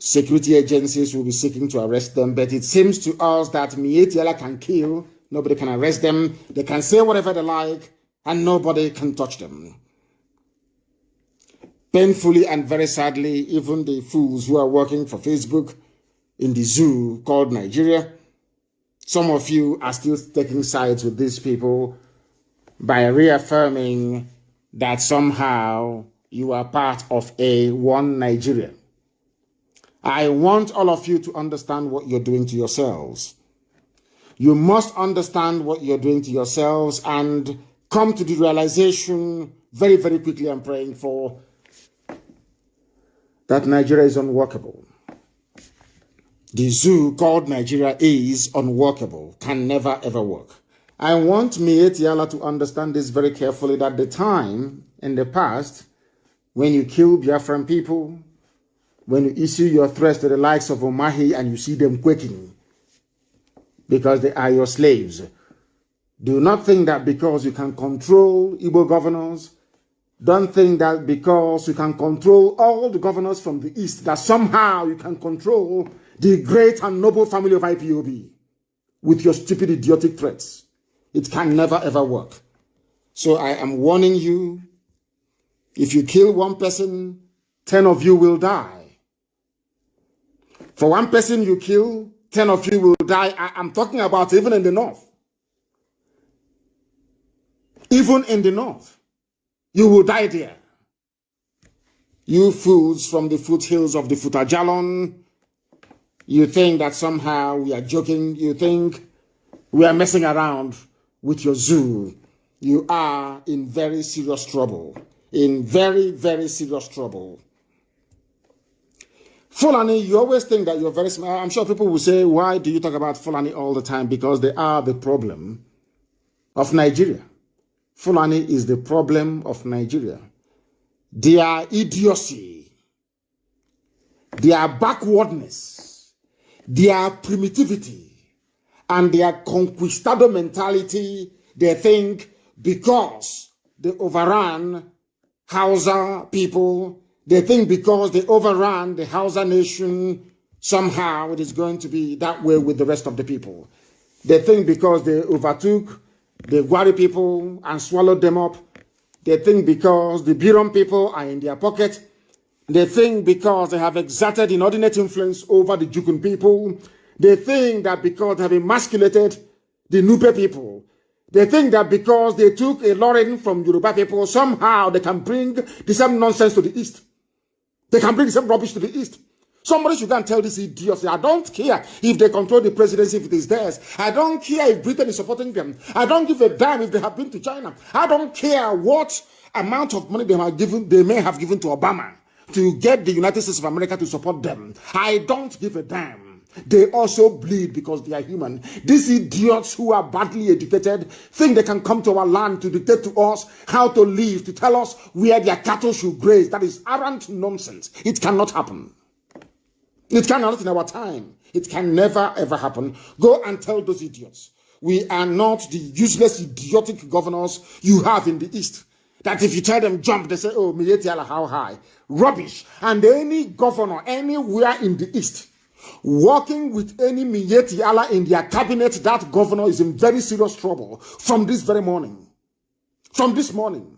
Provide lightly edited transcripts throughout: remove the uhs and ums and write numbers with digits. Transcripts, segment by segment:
security agencies will be seeking to arrest them. But it seems to us that Mietiala can kill, nobody can arrest them, they can say whatever they like, and nobody can touch them. Painfully and very sadly, even the fools who are working for Facebook in the zoo called Nigeria, some of you are still taking sides with these people by reaffirming that somehow you are part of one Nigeria. I want all of you to understand what you're doing to yourselves. You must understand what you're doing to yourselves and come to the realization very, very quickly, I'm praying for, that Nigeria is unworkable. The zoo called Nigeria is unworkable, can never ever work. I want Mietiala to understand this very carefully, that the time in the past when you kill Biafran people, when you issue your threats to the likes of Omahi and you see them quaking because they are your slaves, do not think that because you can control Igbo governors, don't think that because you can control all the governors from the east, that somehow you can control the great and noble family of IPOB with your stupid, idiotic threats. It can never ever work. So I am warning you, if you kill one person, 10 of you will die. For one person you kill, 10 of you will die. I'm talking about even in the north. Even in the north, you will die there. You fools from the foothills of the Futajalon, you think that somehow we are joking. You think we are messing around with your zoo. You are in very serious trouble. In very, very serious trouble. Fulani, you always think that you're very smart. I'm sure people will say, why do you talk about Fulani all the time? Because they are the problem of Nigeria. Fulani is the problem of Nigeria. Their idiocy, their backwardness, their primitivity, and their conquistador mentality, they think because they overran Hausa people, they think because they overran the Hausa nation, somehow it is going to be that way with the rest of the people. They think because they overtook the Gwari people and swallowed them up. They think because the Biron people are in their pocket. They think because they have exerted inordinate influence over the Jukun people. They think that because they have emasculated the Nupe people. They think that because they took a Lauren from Yoruba people, somehow they can bring the same nonsense to the East. They can bring the same rubbish to the East. Somebody should go and tell these idiots, I don't care if they control the presidency, if it is theirs. I don't care if Britain is supporting them. I don't give a damn if they have been to China. I don't care what amount of money they may have given to Obama to get the United States of America to support them. I don't give a damn. They also bleed because they are human. These idiots who are badly educated think they can come to our land to dictate to us how to live, to tell us where their cattle should graze. That is arrant nonsense. It cannot happen. It cannot in our time. It can never ever happen. Go and tell those idiots. We are not the useless, idiotic governors you have in the East. That if you tell them jump, they say, oh, Mietiala, how high? Rubbish. And any governor anywhere in the East working with any Mietiala in their cabinet, that governor is in very serious trouble from this very morning. From this morning.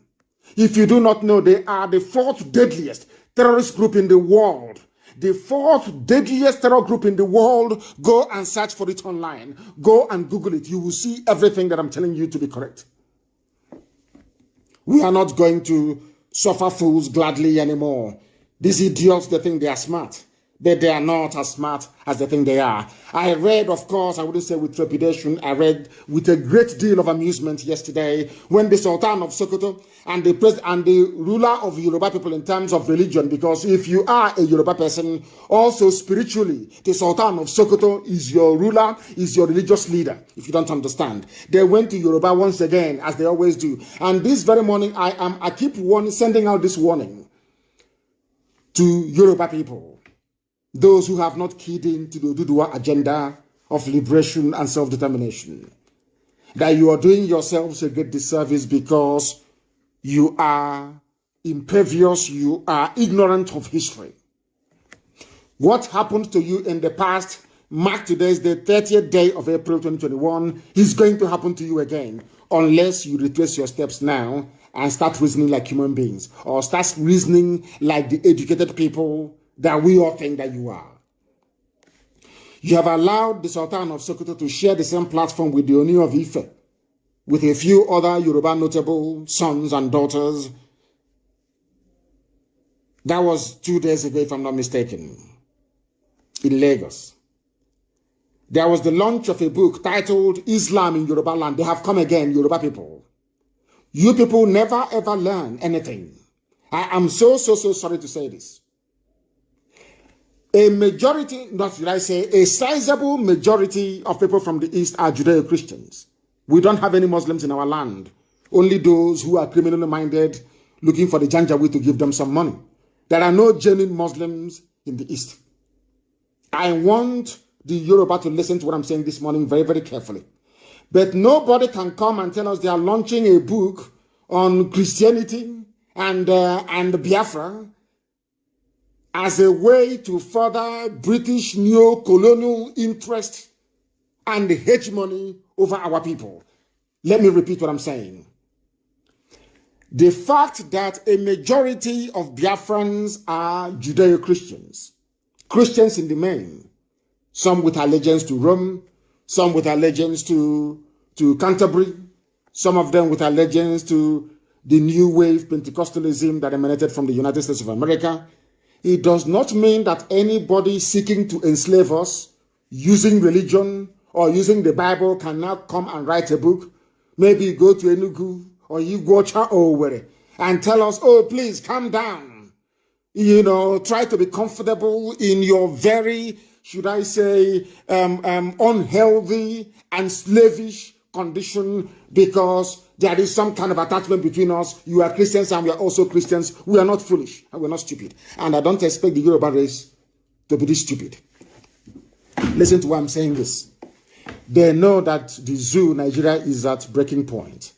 If you do not know, they are the 4th deadliest terrorist group in the world. The 4th deadliest terror group in the world. Go and search for it online. Go and Google it. You will see everything that I'm telling you to be correct. We are not going to suffer fools gladly anymore. These idiots, they think they are smart. But they are not as smart as they think they are. I read, of course, I wouldn't say with trepidation, I read with a great deal of amusement yesterday when the Sultan of Sokoto and the ruler of Yoruba people in terms of religion, because if you are a Yoruba person, also spiritually, the Sultan of Sokoto is your ruler, is your religious leader, if you don't understand. They went to Yoruba once again, as they always do. And this very morning, I keep sending out this warning to Yoruba people. Those who have not keyed into the Oduduwa agenda of liberation and self-determination, that you are doing yourselves a great disservice because you are impervious, you are ignorant of history. What happened to you in the past, mark today's the 30th day of April 2021, is going to happen to you again, unless you retrace your steps now and start reasoning like human beings, or start reasoning like the educated people that we all think that you are. You have allowed the Sultan of Sokoto to share the same platform with the Oni of Ife, with a few other Yoruba notable sons and daughters. That was 2 days ago, if I'm not mistaken, in Lagos. There was the launch of a book titled Islam in Yoruba Land. They have come again, Yoruba people. You people never ever learn anything. I am so sorry to say this. A majority, not should I say, a sizable majority of people from the East are Judeo-Christians. We don't have any Muslims in our land. Only those who are criminally minded, looking for the Janjaweed to give them some money. There are no genuine Muslims in the East. I want the Yoruba to listen to what I'm saying this morning very, very carefully. But nobody can come and tell us they are launching a book on Christianity and Biafra as a way to further British neo-colonial interest and hegemony over our people. Let me repeat what I'm saying. The fact that a majority of Biafrans are Judeo-Christians, Christians in the main, some with allegiance to Rome, some with allegiance to Canterbury, some of them with allegiance to the new wave Pentecostalism that emanated from the United States of America. It does not mean that anybody seeking to enslave us using religion or using the Bible can now come and write a book. Maybe go to Enugu or Iguacha or wherever and tell us, oh, please calm down. You know, try to be comfortable in your very, should I say, unhealthy and slavish condition because there is some kind of attachment between us. You are Christians and we are also Christians. We are not foolish and we're not stupid. And I don't expect the Yoruba race to be this stupid. Listen to why I'm saying this. They know that the zoo, Nigeria, is at breaking point.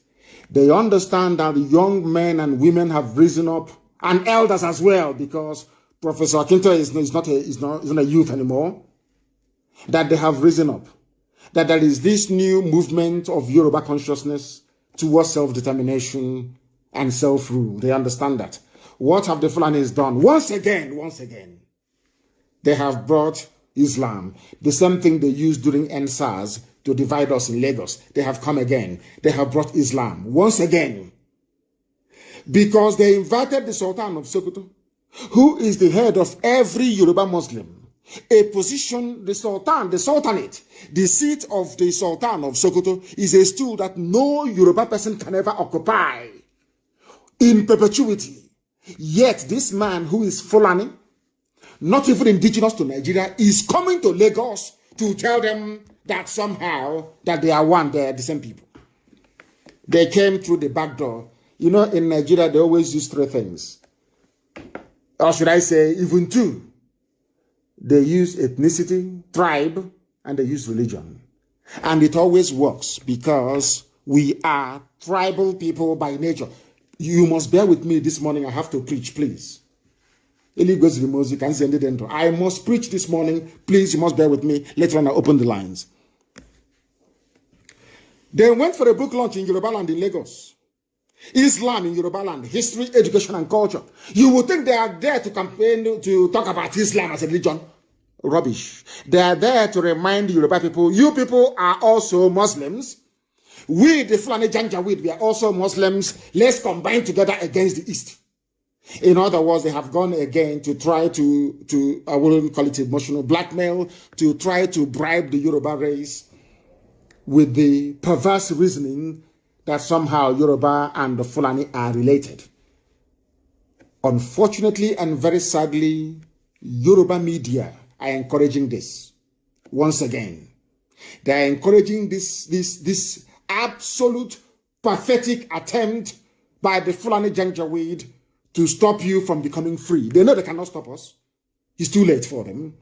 They understand that the young men and women have risen up, and elders as well, because Professor Akinto is not a youth anymore, that they have risen up. That there is this new movement of Yoruba consciousness towards self-determination and self-rule. They understand that. What have the Fulanis done? Once again, they have brought Islam, the same thing they used during NSAS to divide us in Lagos. They have come again. They have brought Islam once again. Because they invited the Sultan of Sokoto, who is the head of every Yoruba Muslim, a position, the Sultanate, the seat of the Sultan of Sokoto is a stool that no Yoruba person can ever occupy in perpetuity. Yet this man who is Fulani, not even indigenous to Nigeria, is coming to Lagos to tell them that somehow that they are one, they are the same people. They came through the back door. You know, in Nigeria, they always use three things. Or should I say, even two. They use ethnicity, tribe, and they use religion. And it always works because we are tribal people by nature. You must bear with me this morning. I have to preach, please. I must preach this morning. Please, you must bear with me. Later on, I'll open the lines. They went for a book launch in Yoruba Land in Lagos. Islam in Yoruba Land, history, education, and culture. You would think they are there to campaign, to talk about Islam as a religion. Rubbish. They are there to remind Yoruba people, you people are also Muslims. We, the Fulani Janjaweed, we are also Muslims. Let's combine together against the East. In other words, they have gone again to try to I wouldn't call it emotional blackmail, to try to bribe the Yoruba race with the perverse reasoning that somehow Yoruba and the Fulani are related. Unfortunately and very sadly, Yoruba media are encouraging this. Once again, they are encouraging this absolute pathetic attempt by the Fulani Janjaweed to stop you from becoming free. They know they cannot stop us. It's too late for them.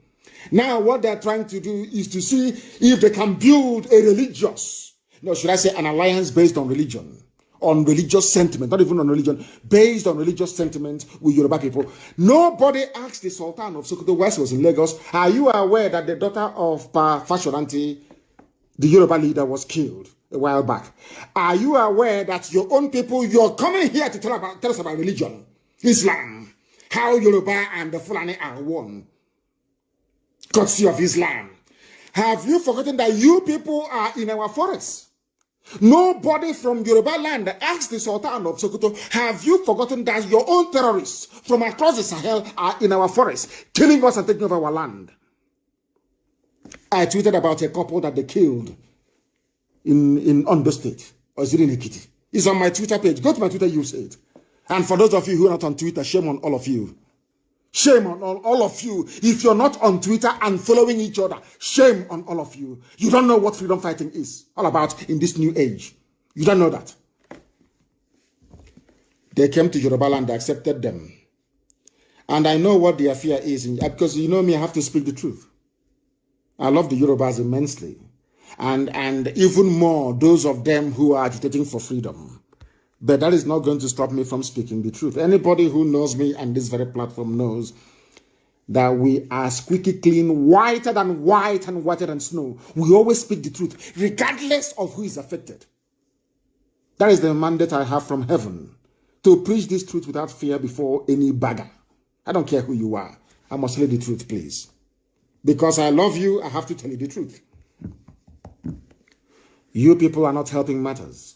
Now what they're trying to do is to see if they can build a religious, no, should I say an alliance based on religion, on religious sentiment, not even on religion, based on religious sentiment with Yoruba people. Nobody asked the Sultan of Sokoto, whilst he was in Lagos, are you aware that the daughter of Pa Fashoranti, the Yoruba leader, was killed a while back? Are you aware that your own people, you're coming here to tell us about religion, Islam, how Yoruba and the Fulani are one, courtesy of Islam? Have you forgotten that you people are in our forests? Nobody from Yoruba land asked the Sultan of Sokoto, have you forgotten that your own terrorists from across the Sahel are in our forests, killing us and taking over our land? I tweeted about a couple that they killed in Ondo State, or is it in Ekiti? It's on my Twitter page. Go to my Twitter, you'll see it. And for those of you who are not on Twitter, shame on all of you. Shame on all of you. If you're not on Twitter and following each other, shame on all of you. You don't know what freedom fighting is all about in this new age. You don't know that. They came to Yoruba land, they accepted them. And I know what their fear is, because you know me, I have to speak the truth. I love the Yorubas immensely. And even more, those of them who are agitating for freedom. But that is not going to stop me from speaking the truth. Anybody who knows me and this very platform knows that we are squeaky clean, whiter than white and whiter than snow. We always speak the truth, regardless of who is affected. That is the mandate I have from heaven, to preach this truth without fear before any bagger. I don't care who you are. I must tell you the truth, please. Because I love you, I have to tell you the truth. You people are not helping matters.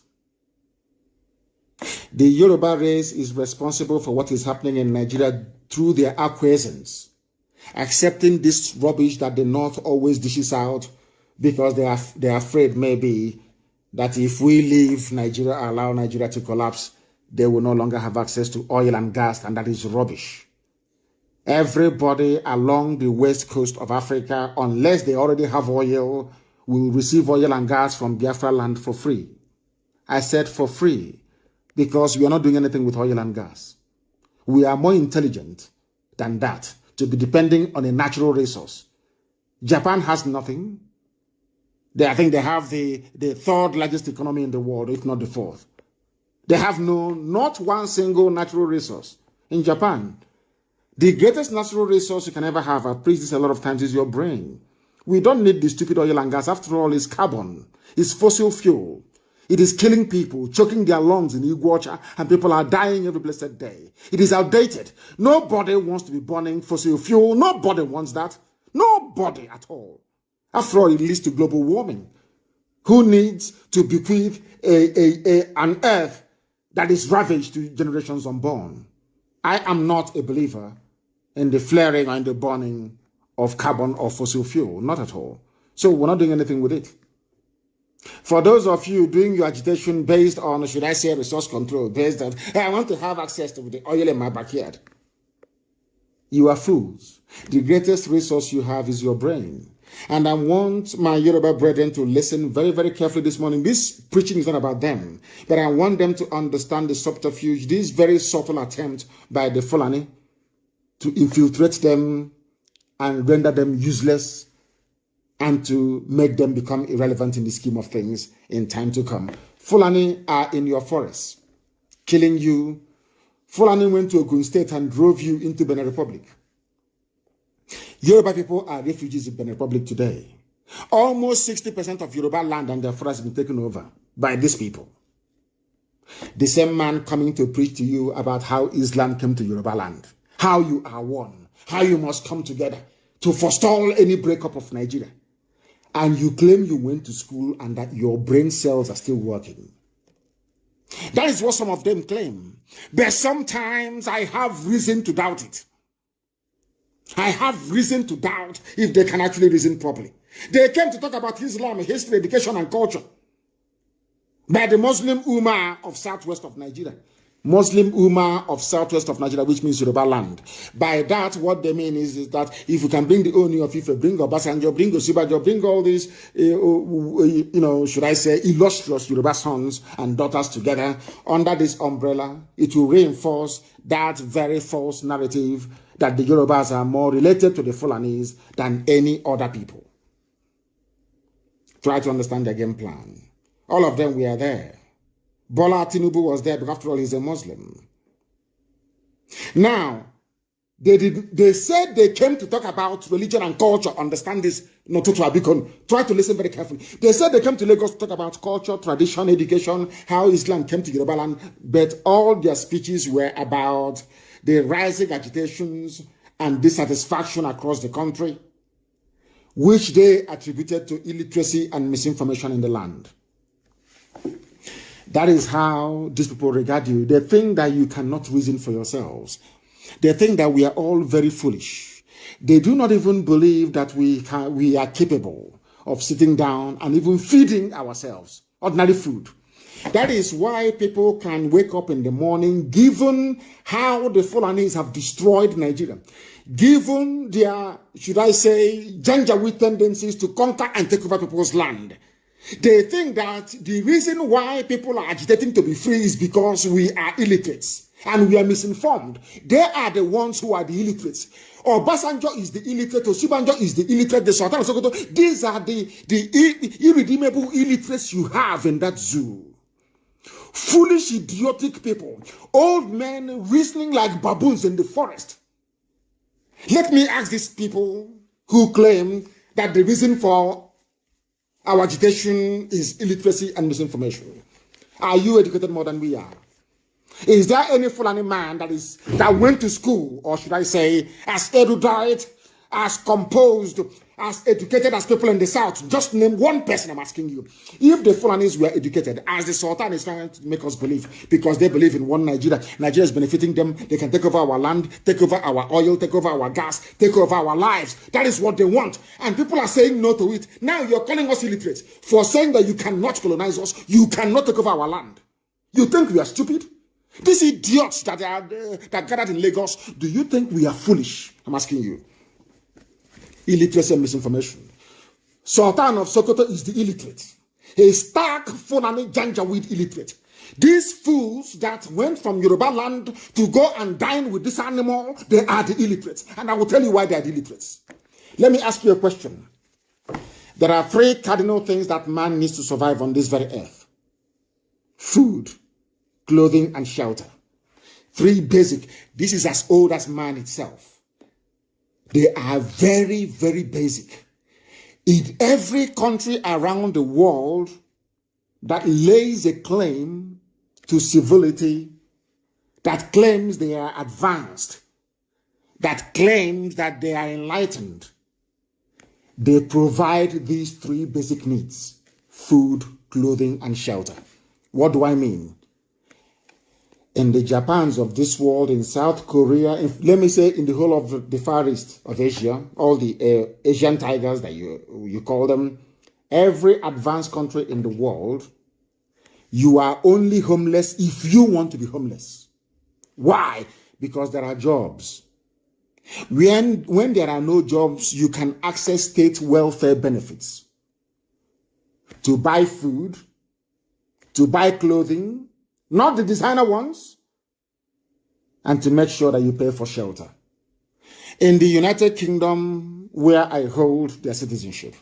The Yoruba race is responsible for what is happening in Nigeria through their acquiescence, accepting this rubbish that the North always dishes out because they are afraid maybe that if we leave Nigeria, allow Nigeria to collapse, they will no longer have access to oil and gas, and that is rubbish. Everybody along the west coast of Africa, unless they already have oil, will receive oil and gas from Biafra land for free. I said for free, because we are not doing anything with oil and gas. We are more intelligent than that to be depending on a natural resource. Japan has nothing. I think they have the third largest economy in the world, if not the fourth. They have not one single natural resource. In Japan, the greatest natural resource you can ever have, I've preached this a lot of times, is your brain. We don't need the stupid oil and gas. After all, it's carbon. It's fossil fuel. It is killing people, choking their lungs in Iguacha, and people are dying every blessed day. It is outdated. Nobody wants to be burning fossil fuel. Nobody wants that. Nobody at all. After all, it leads to global warming. Who needs to bequeath an earth that is ravaged to generations unborn? I am not a believer in the flaring or in the burning of carbon or fossil fuel. Not at all. So we're not doing anything with it. For those of you doing your agitation based on, should I say, resource control, based on, hey, I want to have access to the oil in my backyard. You are fools. The greatest resource you have is your brain. And I want my Yoruba brethren to listen very, very carefully this morning. This preaching is not about them, but I want them to understand the subterfuge, this very subtle attempt by the Fulani to infiltrate them and render them useless, and to make them become irrelevant in the scheme of things in time to come. Fulani are in your forests, killing you. Fulani went to Ogun State and drove you into Benin Republic. Yoruba people are refugees in Benin Republic today. Almost 60% of Yoruba land and their forests have been taken over by these people. The same man coming to preach to you about how Islam came to Yoruba land, how you are one, how you must come together to forestall any breakup of Nigeria. And you claim you went to school and that your brain cells are still working. That is what some of them claim. But sometimes I have reason to doubt it. I have reason to doubt if they can actually reason properly. They came to talk about Islam, history, education, and culture by the Muslim Ummah of southwest of Nigeria. Muslim Ummah of southwest of Nigeria, which means Yoruba land. By that, what they mean is that if you can bring the Oni of Ife, bring Obasanjo, bring Osibajo, bring all these, should I say, illustrious Yoruba sons and daughters together under this umbrella, it will reinforce that very false narrative that the Yorubas are more related to the Fulanis than any other people. Try to understand their game plan. All of them were there. Bola Tinubu was there because after all, he's a Muslim. Now, they said they came to talk about religion and culture. Understand this, not to try to listen very carefully. They said they came to Lagos to talk about culture, tradition, education, how Islam came to Yoruba land, but all their speeches were about the rising agitations and dissatisfaction across the country, which they attributed to illiteracy and misinformation in the land. That is how these people regard you. They think that you cannot reason for yourselves. They think that we are all very foolish. They do not even believe that we are capable of sitting down and even feeding ourselves ordinary food. That is why people can wake up in the morning, given how the Fulanis have destroyed Nigeria, given their, should I say, Janjaweed tendencies to conquer and take over people's land. They think that the reason why people are agitating to be free is because we are illiterates and we are misinformed. They are the ones who are the illiterates. Obasanjo is the illiterate, Osibanjo is the illiterate, the Sultan of Sokoto. These are the irredeemable illiterates you have in that zoo. Foolish, idiotic people. Old men reasoning like baboons in the forest. Let me ask these people who claim that the reason for our agitation is illiteracy and misinformation. Are you educated more than we are? Is there any Fulani man that went to school, or should I say, as erudite, as composed, as educated as people in the South? Just name one person, I'm asking you. If the Fulanis were educated, as the Sultan is trying to make us believe, because they believe in one Nigeria, Nigeria is benefiting them, they can take over our land, take over our oil, take over our gas, take over our lives. That is what they want. And people are saying no to it. Now you're calling us illiterate for saying that you cannot colonize us, you cannot take over our land. You think we are stupid? These idiots that gathered in Lagos, do you think we are foolish? I'm asking you. Illiteracy and misinformation. Sultan of Sokoto is the illiterate. A stark Fulani Janjaweed illiterate. These fools that went from Yoruba land to go and dine with this animal, they are the illiterates. And I will tell you why they are the illiterates. Let me ask you a question. There are 3 cardinal things that man needs to survive on this very earth. Food, clothing, and shelter. 3 basic. This is as old as man itself. They are very, very basic. In every country around the world that lays a claim to civility, that claims they are advanced, that claims that they are enlightened, they provide these 3 basic needs: food, clothing, and shelter. What do I mean? In the Japans of this world, in South Korea, let me say in the whole of the Far East of Asia, all the Asian tigers that you call them, every advanced country in the world, you are only homeless if you want to be homeless. Why? Because there are jobs. When there are no jobs, you can access state welfare benefits to buy food, to buy clothing, not the designer ones, and to make sure that you pay for shelter. In the United Kingdom, where I hold their citizenship,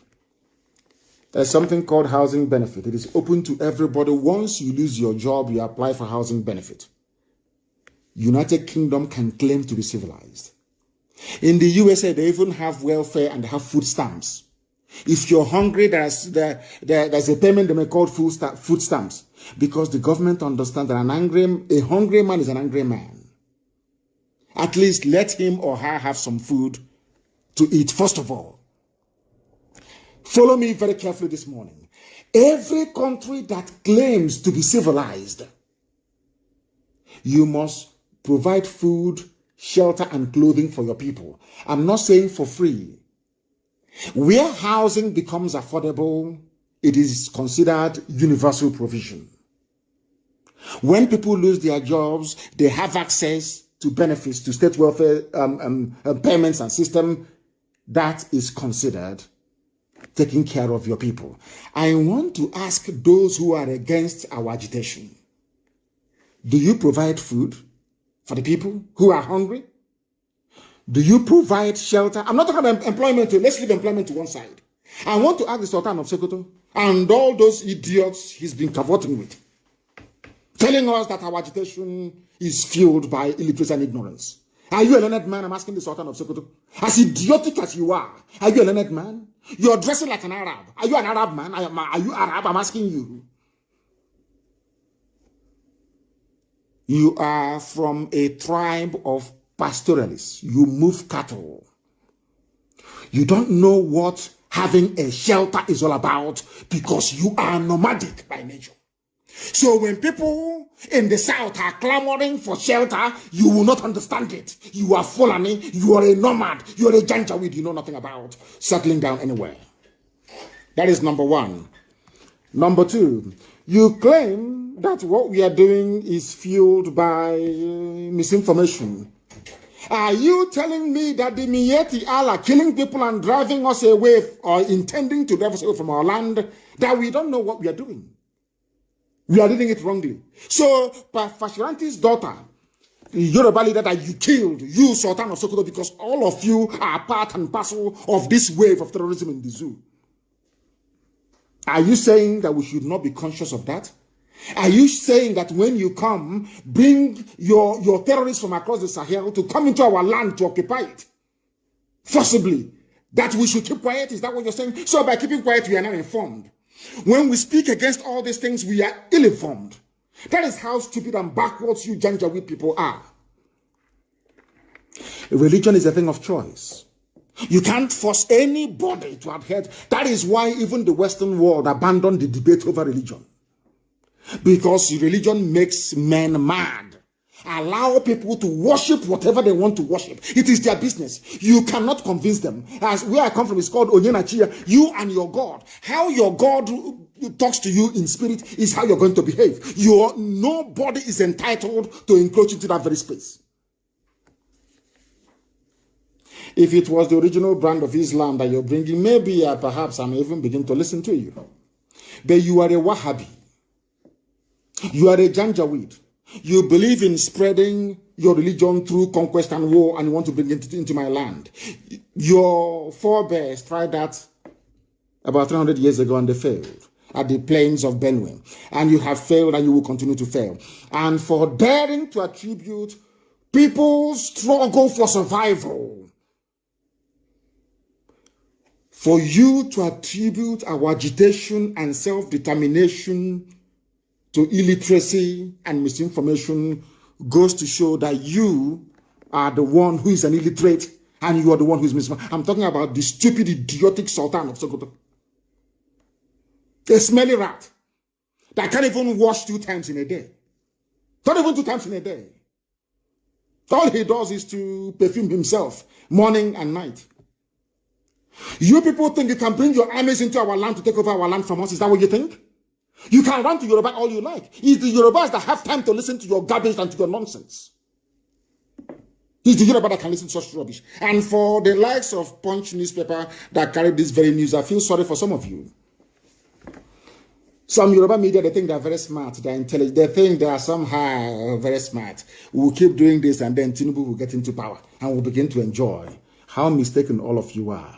there's something called housing benefit. It is open to everybody. Once you lose your job, you apply for housing benefit. United Kingdom can claim to be civilized. In the USA, they even have welfare and they have food stamps. If you're hungry, there's a payment they may call food stamps, because the government understands that a hungry man is an angry man. At least let him or her have some food to eat, first of all. Follow me very carefully this morning. Every country that claims to be civilized, you must provide food, shelter, and clothing for your people. I'm not saying for free. Where housing becomes affordable, it is considered universal provision. When people lose their jobs, they have access to benefits, to state welfare payments and system. That is considered taking care of your people. I want to ask those who are against our agitation, do you provide food for the people who are hungry? Do you provide shelter? I'm not talking about employment. Let's leave employment to one side. I want to ask the Sultan of Sokoto and all those idiots he's been cavorting with. telling us that our agitation is fueled by illiteracy and ignorance. Are you a learned man? I'm asking the Sultan of Sokoto. As idiotic as you are you a learned man? You're dressing like an Arab. Are you an Arab man? Are you Arab? I'm asking you. You are from a tribe of pastoralists. You move cattle. You don't know what having a shelter is all about because you are nomadic by nature. So when people in the south are clamoring for shelter, you will not understand it. You are Fulani, you are a nomad, you are a Janjaweed, you know nothing about settling down anywhere. That is number one. Number two, you claim that what we are doing is fueled by misinformation. Are you telling me that the Miyetti are killing people and driving us away or intending to drive us away from our land, that we don't know what we are doing? We are doing it wrongly. So, Fashiranti's daughter, the Yoruba leader that you killed, you Sultan of Sokoto, because all of you are part and parcel of this wave of terrorism in the zoo. Are you saying that we should not be conscious of that? Are you saying that when you come, bring your terrorists from across the Sahel to come into our land to occupy it? Forcibly. That we should keep quiet? Is that what you're saying? So by keeping quiet, we are now informed. When we speak against all these things, we are ill-informed. That is how stupid and backwards you Janjaweed people are. Religion is a thing of choice. You can't force anybody to adhere. That is why even the Western world abandoned the debate over religion. Because religion makes men mad. Allow people to worship whatever they want to worship. It is their business. You cannot convince them. As where I come from is called Onyenachia. You and your God. How your God talks to you in spirit is how you're going to behave. Nobody is entitled to encroach into that very space. If it was the original brand of Islam that you're bringing, maybe perhaps I may even begin to listen to you. But you are a Wahhabi. You are a Janjaweed. You believe in spreading your religion through conquest and war, and you want to bring it into my land. Your forebears tried that about 300 years ago, and they failed at the plains of Benue. And you have failed, and you will continue to fail. And for daring to attribute people's struggle for survival, for you to attribute our agitation and self-determination to illiteracy and misinformation goes to show that you are the one who is an illiterate and you are the one who is misinformed. I'm talking about the stupid, idiotic Sultan of Sokoto. A smelly rat that can't even wash 2 times in a day. Not even 2 times in a day. All he does is to perfume himself morning and night. You people think you can bring your armies into our land to take over our land from us? Is that what you think? You can run to Yoruba all you like. It's the Yorubas that have time to listen to your garbage and to your nonsense. It's the Yoruba that can listen to such rubbish. And for the likes of Punch newspaper that carry this very news, I feel sorry for some of you. Some Yoruba media, they think they're very smart, they're intelligent, they think they are somehow very smart. We'll keep doing this and then Tinubu will get into power and we'll begin to enjoy. How mistaken all of you are.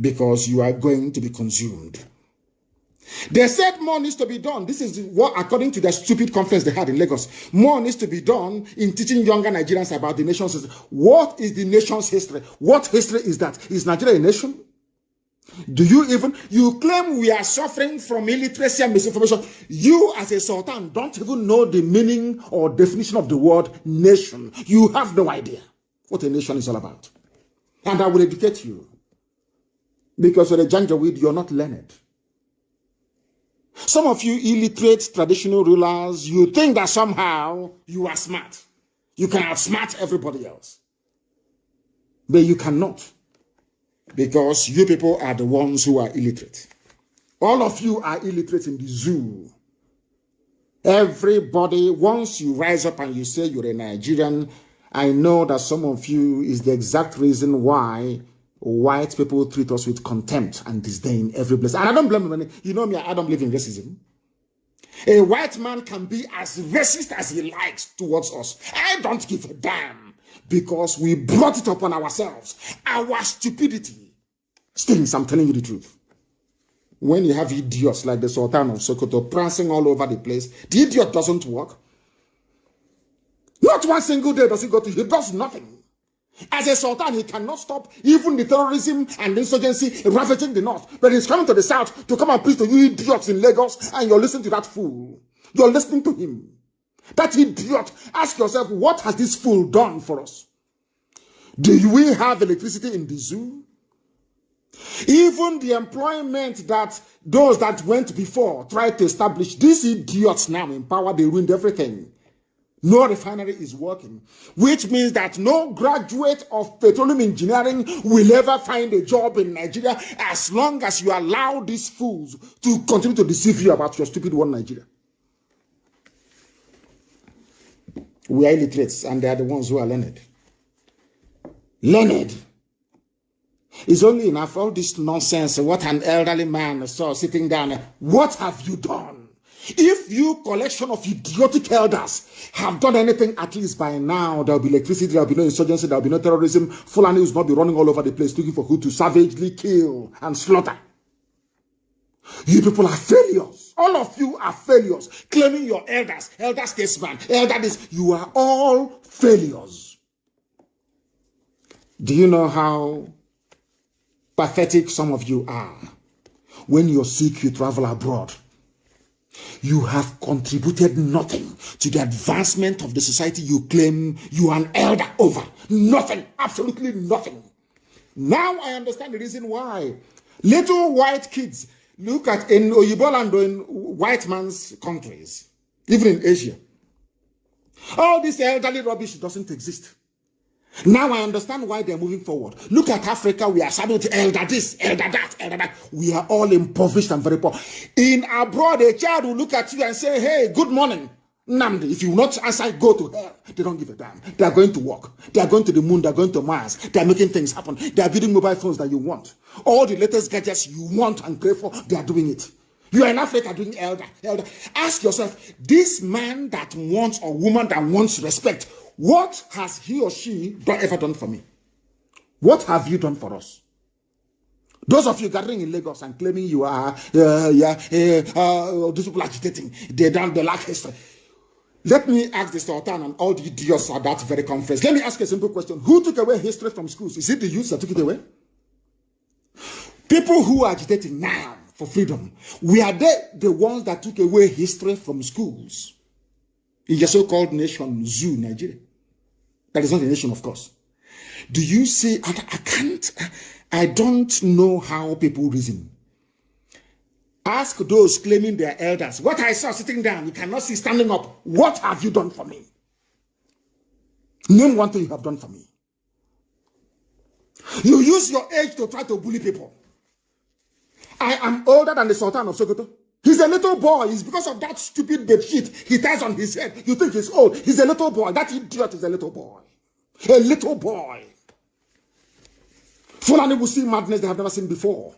Because you are going to be consumed. They said more needs to be done. This is what, according to the stupid conference they had in Lagos, more needs to be done in teaching younger Nigerians about the nation's history. What is the nation's history? What history is that? Is Nigeria a nation? Do you claim we are suffering from illiteracy and misinformation? You as a sultan don't even know the meaning or definition of the word nation. You have no idea what a nation is all about. And I will educate you. Because you're a Janjaweed, you're not learned. Some of you illiterate traditional rulers, you think that somehow you are smart. You can outsmart everybody else. But you cannot. Because you people are the ones who are illiterate. All of you are illiterate in the zoo. Everybody, once you rise up and you say you're a Nigerian, I know that some of you is the exact reason why white people treat us with contempt and disdain every place. And I don't blame them. You know me, I don't believe in racism. A white man can be as racist as he likes towards us. I don't give a damn because we brought it upon ourselves. Our stupidity stinks, I'm telling you the truth. when you have idiots like the Sultan of Sokoto prancing all over the place, the idiot doesn't work. Not one single day does he go to, he does nothing. As a sultan, he cannot stop even the terrorism and insurgency ravaging the north. But he's coming to the south to come and preach to you idiots in Lagos, and you're listening to that fool. You're listening to him. That idiot. Ask yourself, what has this fool done for us? Do we have electricity in the zoo? Even the employment that those that went before tried to establish, these idiots now in power, they ruined everything. No refinery is working, which means that no graduate of petroleum engineering will ever find a job in Nigeria as long as you allow these fools to continue to deceive you about your stupid one Nigeria. We are illiterates, and they are the ones who are learned. Learned. It's only enough, all this nonsense, what an elderly man saw sitting down. What have you done? If you collection of idiotic elders have done anything, at least by now, there will be electricity, there will be no insurgency, there will be no terrorism. Fulani will not be running all over the place looking for who to savagely kill and slaughter. You people are failures. All of you are failures. Claiming your elders, elder statesman, elder this, you are all failures. Do you know how pathetic some of you are? When you're sick, you travel abroad. You have contributed nothing to the advancement of the society you claim you are an elder over. Nothing. Absolutely nothing. Now I understand the reason why little white kids look at in Oyibo land or in white man's countries, even in Asia. All this elderly rubbish doesn't exist. Now I understand why they're moving forward. Look at Africa, we are starting to elder this, elder that, elder that. We are all impoverished and very poor. In abroad, a child will look at you and say, hey, good morning, Nnamdi. If you will not answer, go to hell. They don't give a damn. They are going to work. They are going to the moon. They are going to Mars. They are making things happen. They are building mobile phones that you want. All the latest gadgets you want and crave for, they are doing it. You are in Africa doing elder. Ask yourself, this man that wants or woman that wants respect, what has he or she ever done for me? What have you done for us? Those of you gathering in Lagos and claiming you are, these people agitating, they lack history. Let me ask the Sultan and all the idiots at that very conference. Let me ask a simple question. Who took away history from schools? Is it the youth that took it away? People who are agitating now for freedom, were they the ones that took away history from schools? In your so-called nation, zoo, Nigeria. That is not a nation, of course. Do you see, I don't know how people reason. Ask those claiming they are elders. What I saw sitting down, you cannot see standing up. What have you done for me? Name one thing you have done for me. You use your age to try to bully people. I am older than the Sultan of Sokoto. He's a little boy. It's because of that stupid bedsheet he ties on his head. You think he's old. He's a little boy. That idiot is a little boy. A little boy. Fulani will see madness they have never seen before.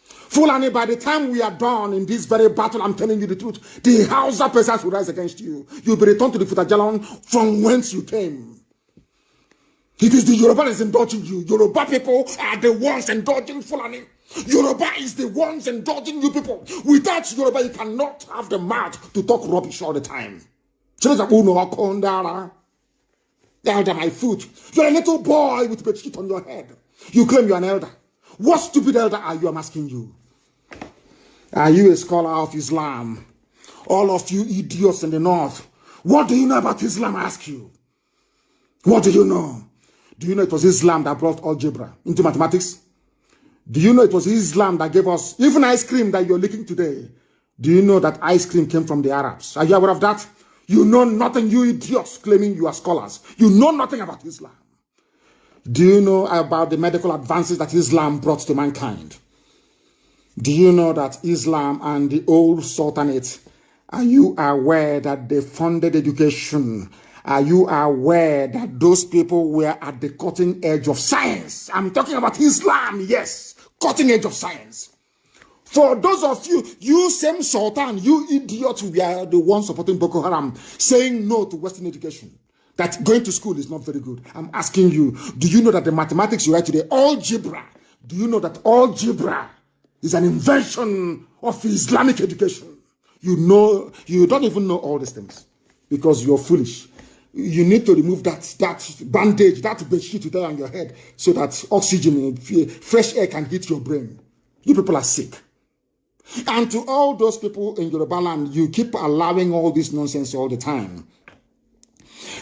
Fulani, by the time we are done in this very battle, I'm telling you the truth, the Hausa peasants will rise against you. You'll be returned to the Futajalan from whence you came. It is the Yoruba that is indulging you. Yoruba people are the ones indulging Fulani. Yoruba is the ones indulging you people. Without Yoruba, you cannot have the mouth to talk rubbish all the time. Elder, my foot. You're a little boy with a shit on your head. You claim you're an elder. What stupid elder are you? I'm asking you. Are you a scholar of Islam? All of you idiots in the north. What do you know about Islam? I ask you. What do you know? Do you know it was Islam that brought algebra into mathematics? Do you know it was Islam that gave us even ice cream that you're licking today? Do you know that ice cream came from the Arabs? Are you aware of that? You know nothing, you idiots claiming you are scholars. You know nothing about Islam. Do you know about the medical advances that Islam brought to mankind? Do you know that Islam and the old Sultanate, are you aware that they funded education? Are you aware that those people were at the cutting edge of science? I'm talking about Islam, yes. Cutting edge of science. For those of you, you same Sultan, you idiots, we are the ones supporting Boko Haram, saying no to Western education. That going to school is not very good. I'm asking you, do you know that the mathematics you write today, algebra, do you know that algebra is an invention of Islamic education. You know, you don't even know all these things because you're foolish. You need to remove that bandage, that bedsheet you tie on your head so that oxygen, fresh air can hit your brain. You people are sick. And to all those people in Yoruba land, you keep allowing all this nonsense all the time.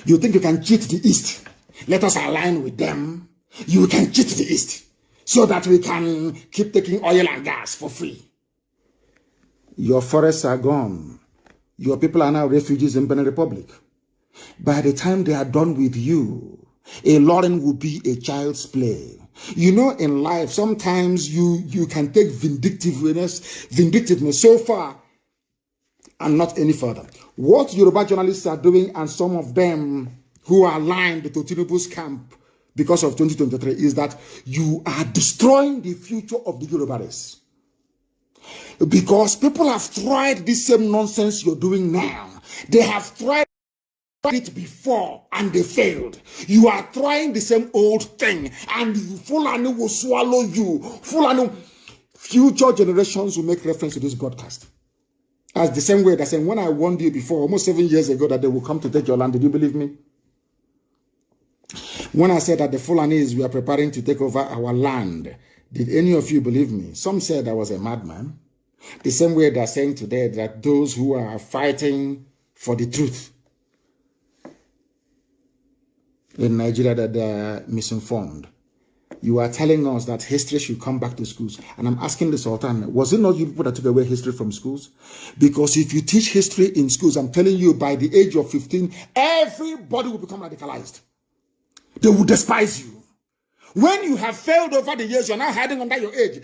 You think you can cheat the East. Let us align with them. You can cheat the East so that we can keep taking oil and gas for free. Your forests are gone. Your people are now refugees in Benin Republic. By the time they are done with you, a Lauren will be a child's play. You know, in life, sometimes you can take vindictiveness so far and not any further. What Yoruba journalists are doing, and some of them who are aligned to Tinubu's camp because of 2023, is that you are destroying the future of the Yoruba race. Because people have tried this same nonsense you're doing now. They have tried it before and they failed. You are trying the same old thing and Fulani will swallow you. Fulani, future generations will make reference to this broadcast as the same way that saying, when I warned you before, almost 7 years ago, that they will come to take your land, did you believe me? When I said that the Fulanis were preparing to take over our land, did any of you believe me? Some said I was a madman. The same way they're saying today that those who are fighting for the truth in Nigeria, that they're misinformed. You are telling us that history should come back to schools. And I'm asking the Sultan, was it not you people that took away history from schools? Because if you teach history in schools, I'm telling you, by the age of 15, everybody will become radicalized. They will despise you. When you have failed over the years, you're now hiding under your age.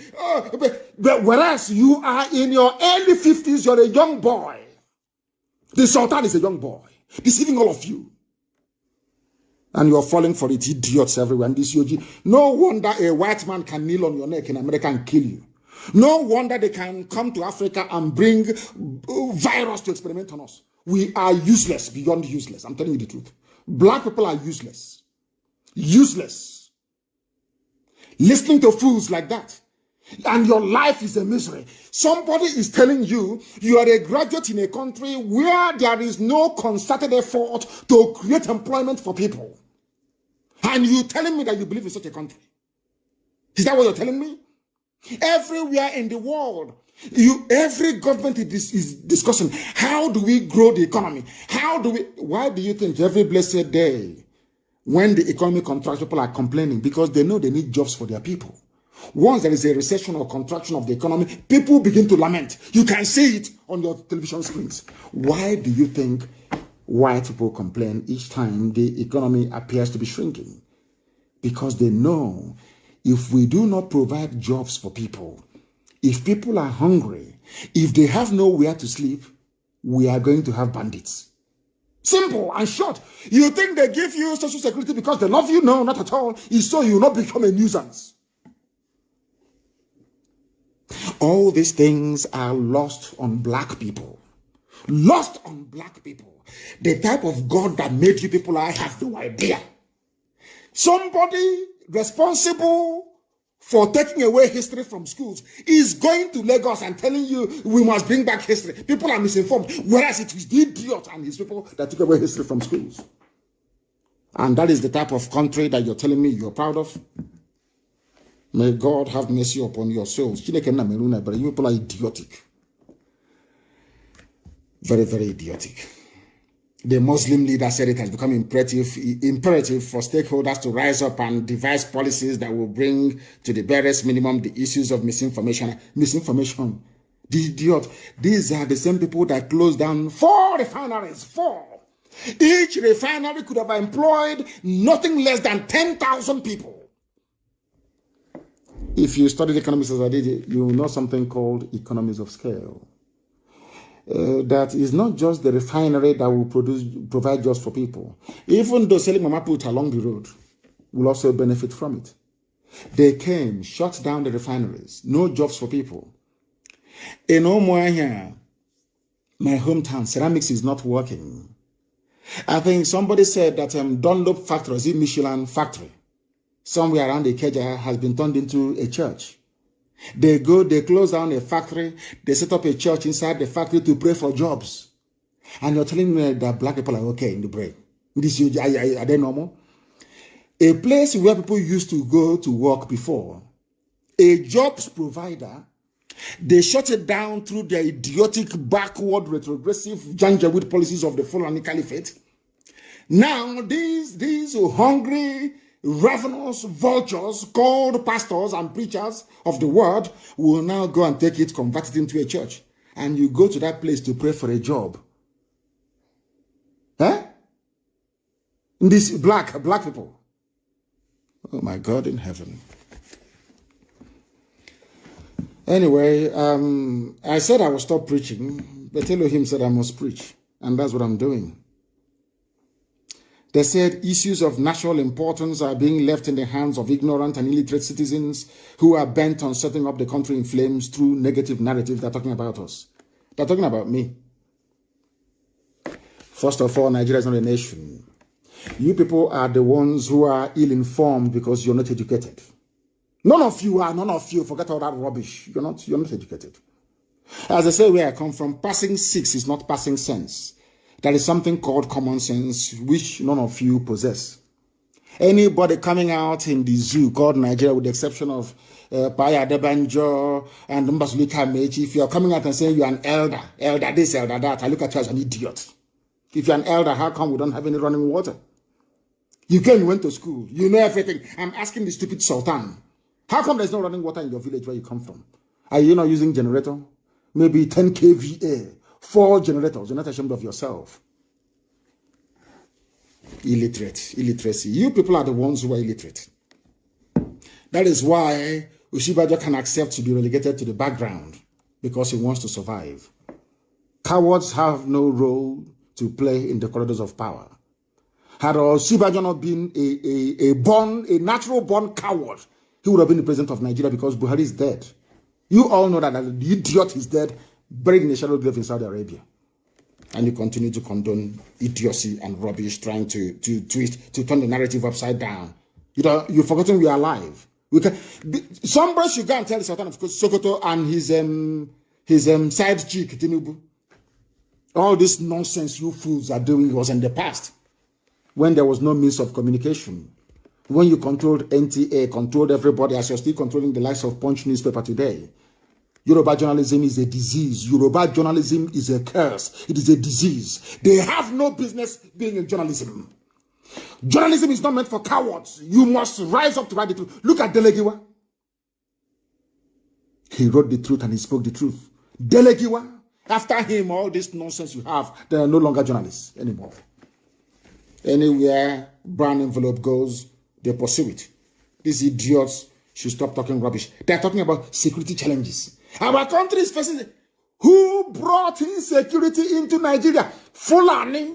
But whereas you are in your early 50s, you're a young boy. The Sultan is a young boy, deceiving all of you. And you're falling for it, idiots everywhere. And this UG, no wonder a white man can kneel on your neck in America and kill you. No wonder they can come to Africa and bring virus to experiment on us. We are useless, beyond useless. I'm telling you the truth. Black people are useless. Useless. Listening to fools like that. And your life is a misery. Somebody is telling you, you are a graduate in a country where there is no concerted effort to create employment for people. And you telling me that you believe in such a country. Is that what you're telling me? Everywhere in the world, every government is discussing, how do we grow the economy? Why do you think every blessed day when the economy contracts, people are complaining? Because they know they need jobs for their people. Once there is a recession or contraction of the economy, people begin to lament. You can see it on your television screens. Why do you think white people complain each time the economy appears to be shrinking? Because they know if we do not provide jobs for people, if people are hungry, if they have nowhere to sleep, we are going to have bandits. Simple and short. You think they give you social security because they love you? No, not at all. It's so you will not become a nuisance. All these things are lost on black people. Lost on black people. The type of God that made you people, I have no idea. Somebody responsible for taking away history from schools is going to Lagos and telling you we must bring back history. People are misinformed. Whereas it was the idiot and his people that took away history from schools. And that is the type of country that you're telling me you're proud of. May God have mercy upon your souls. But you people are idiotic. Very, very idiotic. The Muslim leader said it has become imperative for stakeholders to rise up and devise policies that will bring to the barest minimum the issues of misinformation. Misinformation. The idiot. These are the same people that closed down 4 refineries. 4. Each refinery could have employed nothing less than 10,000 people. If you studied economics as I did, you know something called economies of scale. That is not just the refinery that will provide jobs for people. Even though selling mama put along the road will also benefit from it. They came, shut down the refineries, no jobs for people. In Omoahia, my hometown, ceramics is not working. I think somebody said that Dunlop factory, is it Michelin factory, somewhere around the Ikeja has been turned into a church. They go, they close down a factory, they set up a church inside the factory to pray for jobs. And you're telling me that black people are okay in the brain. Are they normal? A place where people used to go to work before, a jobs provider, they shut it down through their idiotic, backward, retrogressive, Janjaweed policies of the Fulani Caliphate. Now, these hungry, ravenous vultures called pastors and preachers of the word will now go and take it, convert it into a church. And you go to that place to pray for a job. Huh? These black people. Oh my God in heaven. Anyway, I said I would stop preaching, but Elohim said I must preach. And that's what I'm doing. They said issues of national importance are being left in the hands of ignorant and illiterate citizens who are bent on setting up the country in flames through negative narratives. They're talking about us. They're talking about me. First of all, Nigeria is not a nation. You people are the ones who are ill-informed because you're not educated. None of you are, none of you. Forget all that rubbish. You're not educated. As I say, where I come from, passing 6 is not passing sense. There is something called common sense, which none of you possess. Anybody coming out in the zoo called Nigeria, with the exception of Paya Debanjo and Mbazulika Mechi, if you're coming out and saying you're an elder this, elder that, I look at you as an idiot. If you're an elder, how come we don't have any running water? You went to school. You know everything. I'm asking the stupid Sultan. How come there's no running water in your village where you come from? Are you not using generator? Maybe 10 kVA, 4 generators. You're not ashamed of yourself. Illiteracy. You people are the ones who are illiterate. That is why Ushibaja can accept to be relegated to the background, because he wants to survive. Cowards have no role to play in the corridors of power. Had Ushibaja not been a natural born coward, he would have been the president of Nigeria, because Buhari is dead. You all know that the idiot is dead, buried in a shallow grave in Saudi Arabia. And you continue to condone idiocy and rubbish, trying to turn the narrative upside down. You've forgotten we are alive. Somebody should go and tell the Sultan of Sokoto and his side chick, Tinubu. All this nonsense you fools are doing was in the past, when there was no means of communication. When you controlled NTA, controlled everybody, as you're still controlling the likes of Punch newspaper today. Yoruba journalism is a disease. Yoruba journalism is a curse. It is a disease. They have no business being in journalism. Journalism is not meant for cowards. You must rise up to write the truth. Look at Delegiwa. He wrote the truth and he spoke the truth. Delegiwa. After him, all this nonsense you have, they are no longer journalists anymore. Anywhere brown envelope goes, they pursue it. These idiots should stop talking rubbish. They're talking about security challenges. Our country is facing it. Who brought insecurity into Nigeria? Fulani.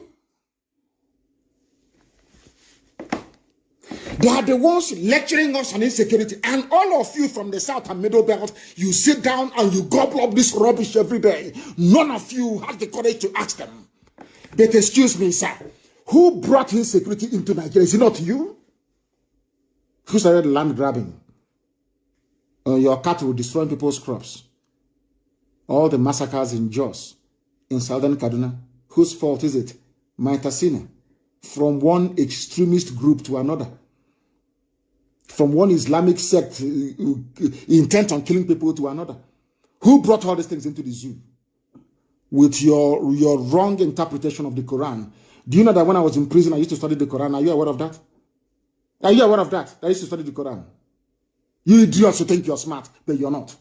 They are the ones lecturing us on insecurity. And all of you from the South and Middle Belt, you sit down and you gobble up this rubbish every day. None of you have the courage to ask them. But excuse me, sir. Who brought insecurity into Nigeria? Is it not you? Who started land grabbing? Your cattle destroying people's crops. All the massacres in Jos, in southern Kaduna. Whose fault is it? Maitasina. From one extremist group to another. From one Islamic sect intent on killing people to another. Who brought all these things into the zoo? With your wrong interpretation of the Quran. Do you know that when I was in prison, I used to study the Quran? Are you aware of that? Are you aware of that? I used to study the Quran. You idiots who think you're smart, but you're not.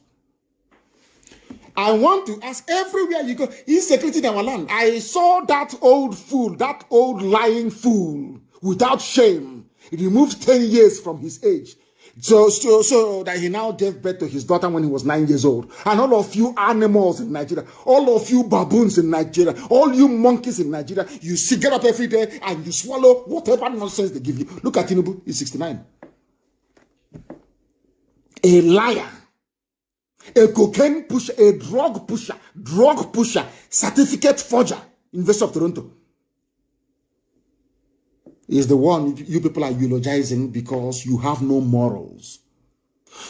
I want to ask, everywhere you go, insecurity in our land. I saw that old fool, that old lying fool, without shame, he removed 10 years from his age. So that he now gave birth to his daughter when he was 9 years old. And all of you animals in Nigeria, all of you baboons in Nigeria, all you monkeys in Nigeria, you get up every day and you swallow whatever nonsense they give you. Look at Tinubu, he's 69. A liar, a cocaine pusher, a drug pusher, certificate forger, University of Toronto, is the one you people are eulogizing because you have no morals.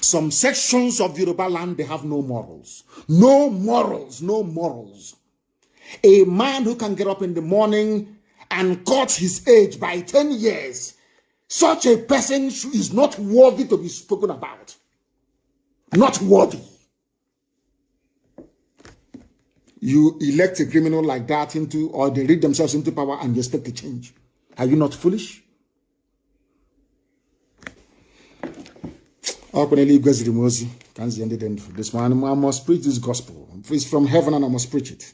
Some sections of Yoruba land, they have no morals. No morals, no morals. A man who can get up in the morning and cut his age by 10 years, such a person is not worthy to be spoken about. Not worthy. You elect a criminal like that into, or they read themselves into power and you expect to change. Are you not foolish? This one, I must preach this gospel. It's from heaven and I must preach it.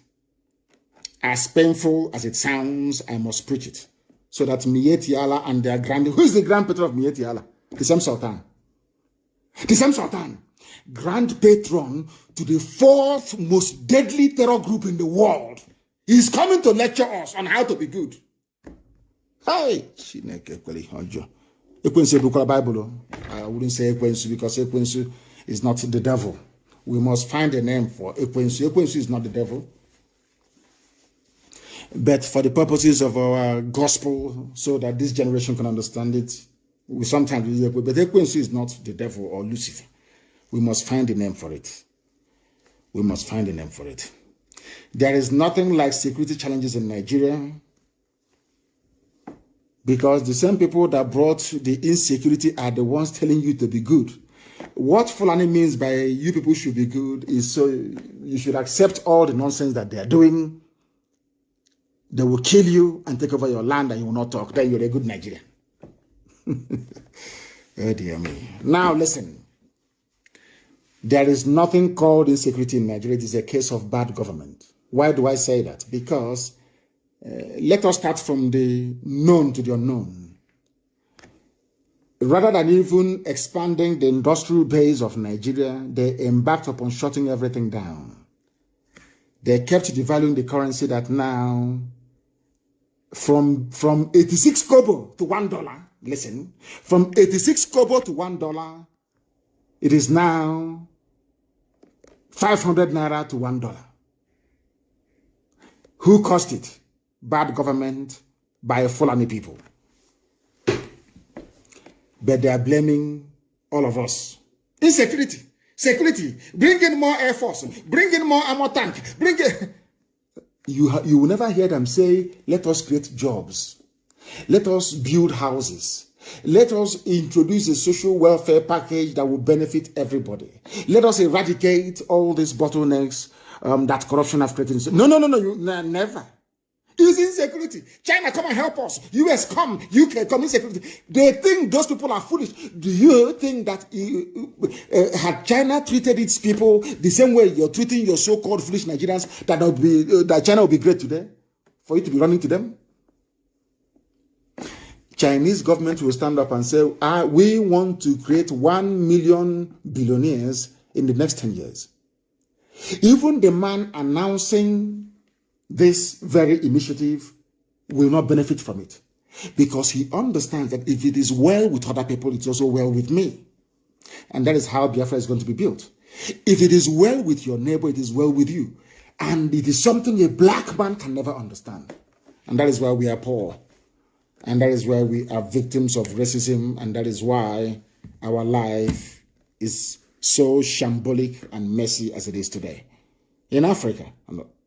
As painful as it sounds, I must preach it. So that Mieti Allah and their who is the grand patron of Mieti Allah? The same Sultan. The same Sultan. Grand patron to the fourth most deadly terror group in the world. He's coming to lecture us on how to be good. Hey, Bible. I wouldn't say Ekwensu because Ekwensu is not the devil. We must find a name for Ekwensu. Ekwensu is not the devil. But for the purposes of our gospel, so that this generation can understand it, we sometimes use Ekwensu. But Ekwensu is not the devil or Lucifer. We must find a name for it. We must find a name for it. There is nothing like security challenges in Nigeria, because the same people that brought the insecurity are the ones telling you to be good. What Fulani means by you people should be good is so you should accept all the nonsense that they are doing. They will kill you and take over your land and you will not talk. Then you're a good Nigerian. Oh dear me. Now listen. There is nothing called insecurity in Nigeria. It is a case of bad government. Why do I say that? Because let us start from the known to the unknown. Rather than even expanding the industrial base of Nigeria, they embarked upon shutting everything down. They kept devaluing the currency that now, from 86 kobo to $1, listen, from 86 kobo to $1, it is now 500 naira to $1. Who caused it? Bad government by Fulani people. But they are blaming all of us. Insecurity. Security. Bring in more air force. Bring in more armor tank. Bring in... You will never hear them say, let us create jobs. Let us build houses. Let us introduce a social welfare package that will benefit everybody. Let us eradicate all these bottlenecks that corruption has created. No, never. It's insecurity. China, come and help us. US, come. UK, come. Insecurity. They think those people are foolish. Do you think that had China treated its people the same way you're treating your so-called foolish Nigerians, that China will be great today for you to be running to them? Chinese government will stand up and say, we want to create 1 million billionaires in the next 10 years. Even the man announcing this very initiative will not benefit from it, because he understands that if it is well with other people, it's also well with me. And that is how Biafra is going to be built. If it is well with your neighbor, it is well with you. And it is something a black man can never understand. And that is why we are poor. And that is why we are victims of racism. And that is why our life is so shambolic and messy as it is today. In Africa,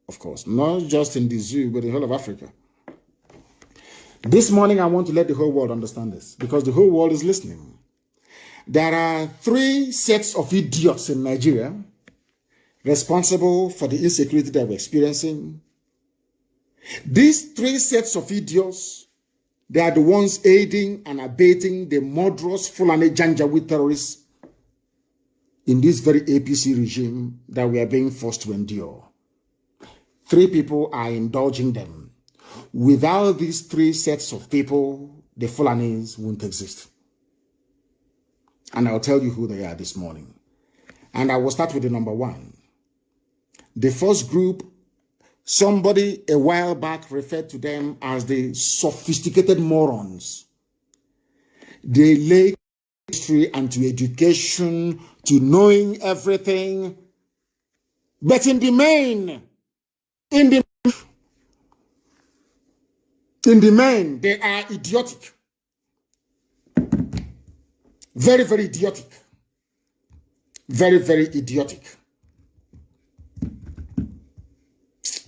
of course, not just in the zoo, but the whole of Africa. This morning, I want to let the whole world understand this, because the whole world is listening. There are 3 sets of idiots in Nigeria responsible for the insecurity that we're experiencing. These 3 sets of idiots, they are the ones aiding and abating the murderous Fulani Janjaweed terrorists in this very APC regime that we are being forced to endure. 3 people are indulging them. Without these 3 sets of people, the Fulanis won't exist. And I'll tell you who they are this morning. And I will start with the number 1. The first group, somebody a while back referred to them as the sophisticated morons. They lay history and to education, to knowing everything. But in the main, they are idiotic. Very, very idiotic. Very, very idiotic.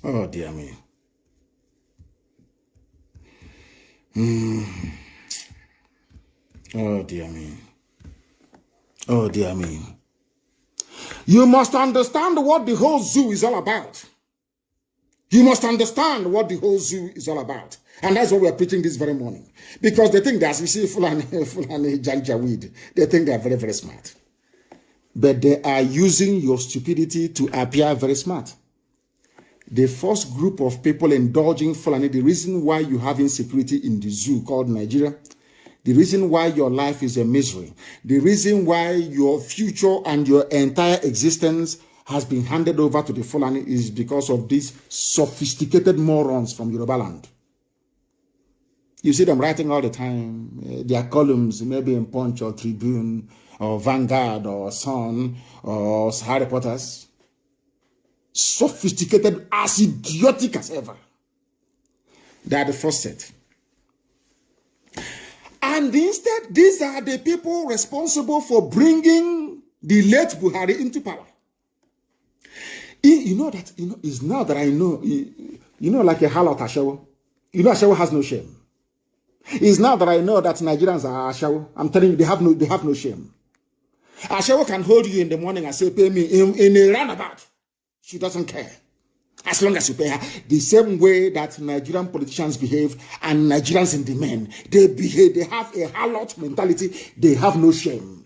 Oh, dear me. Oh, dear me. Oh, dear me. You must understand what the whole zoo is all about. You must understand what the whole zoo is all about. And that's what we're preaching this very morning. Because they think that, as you see, Fulani Janjaweed, they think they're very, very smart. But they are using your stupidity to appear very smart. The first group of people indulging Fulani, the reason why you have insecurity in the zoo called Nigeria, the reason why your life is a misery, the reason why your future and your entire existence has been handed over to the Fulani is because of these sophisticated morons from Yoruba land. You see them writing all the time, their columns, maybe in Punch or Tribune or Vanguard or Sun or Harry Potter's. Sophisticated, as idiotic as ever. They are the first set. And instead, these are the people responsible for bringing the late Buhari into power. You know, it's now that I know, like a halot Ashawo. You know, Ashawo has no shame. It's now that I know that Nigerians are Ashawo. I'm telling you, they have no shame. Ashawo can hold you in the morning and say, pay me in a roundabout. She doesn't care. As long as you pay her. The same way that Nigerian politicians behave and Nigerians in the men, they behave, they have a harlot mentality. They have no shame.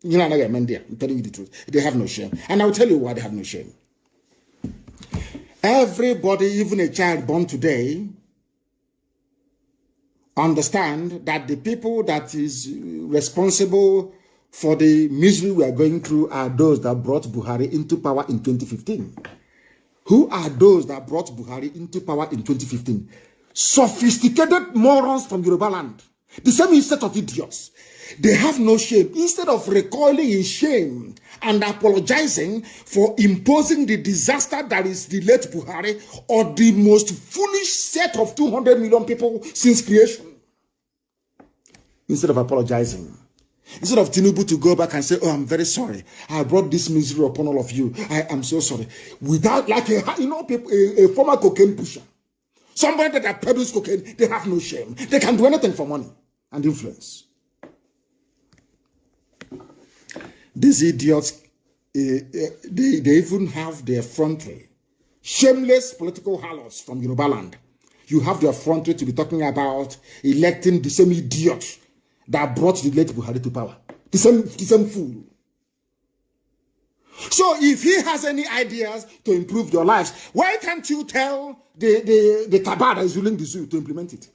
You know, I'm telling you the truth. They have no shame. And I'll tell you why they have no shame. Everybody, even a child born today, understand that the people that is responsible for the misery we are going through are those that brought Buhari into power in 2015. Who are those that brought Buhari into power in 2015? Sophisticated morons from Yoruba land. The same set of idiots. They have no shame. Instead of recoiling in shame and apologizing for imposing the disaster that is the late Buhari or the most foolish set of 200 million people since creation. Instead of apologizing. Instead of Tinubu to go back and say, oh, I'm very sorry. I brought this misery upon all of you. I am so sorry. Without, like, a former cocaine pusher. Somebody that peddles cocaine, they have no shame. They can do anything for money and influence. These idiots, they even have their effrontery. Shameless political harlots from Yoruba land. You have their effrontery to be talking about electing the same idiot that brought the late Buhari to power. The same fool. So if he has any ideas to improve your lives, why can't you tell the Kaba that is ruling the zoo to implement it?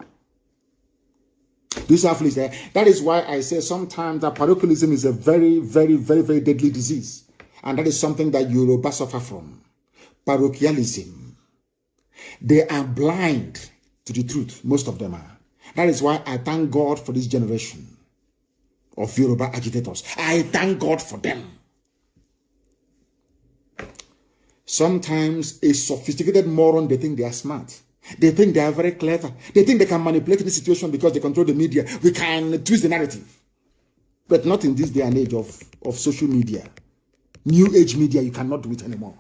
This is there. That is why I say sometimes that parochialism is a very, very, very, very deadly disease. And that is something that Yoruba suffer from. Parochialism. They are blind to the truth. Most of them are. That is why I thank God for this generation of Yoruba agitators. I thank God for them. Sometimes a sophisticated moron, they think they are smart. They think they are very clever. They think they can manipulate the situation because they control the media. We can twist the narrative. But not in this day and age of social media. New age media, you cannot do it anymore.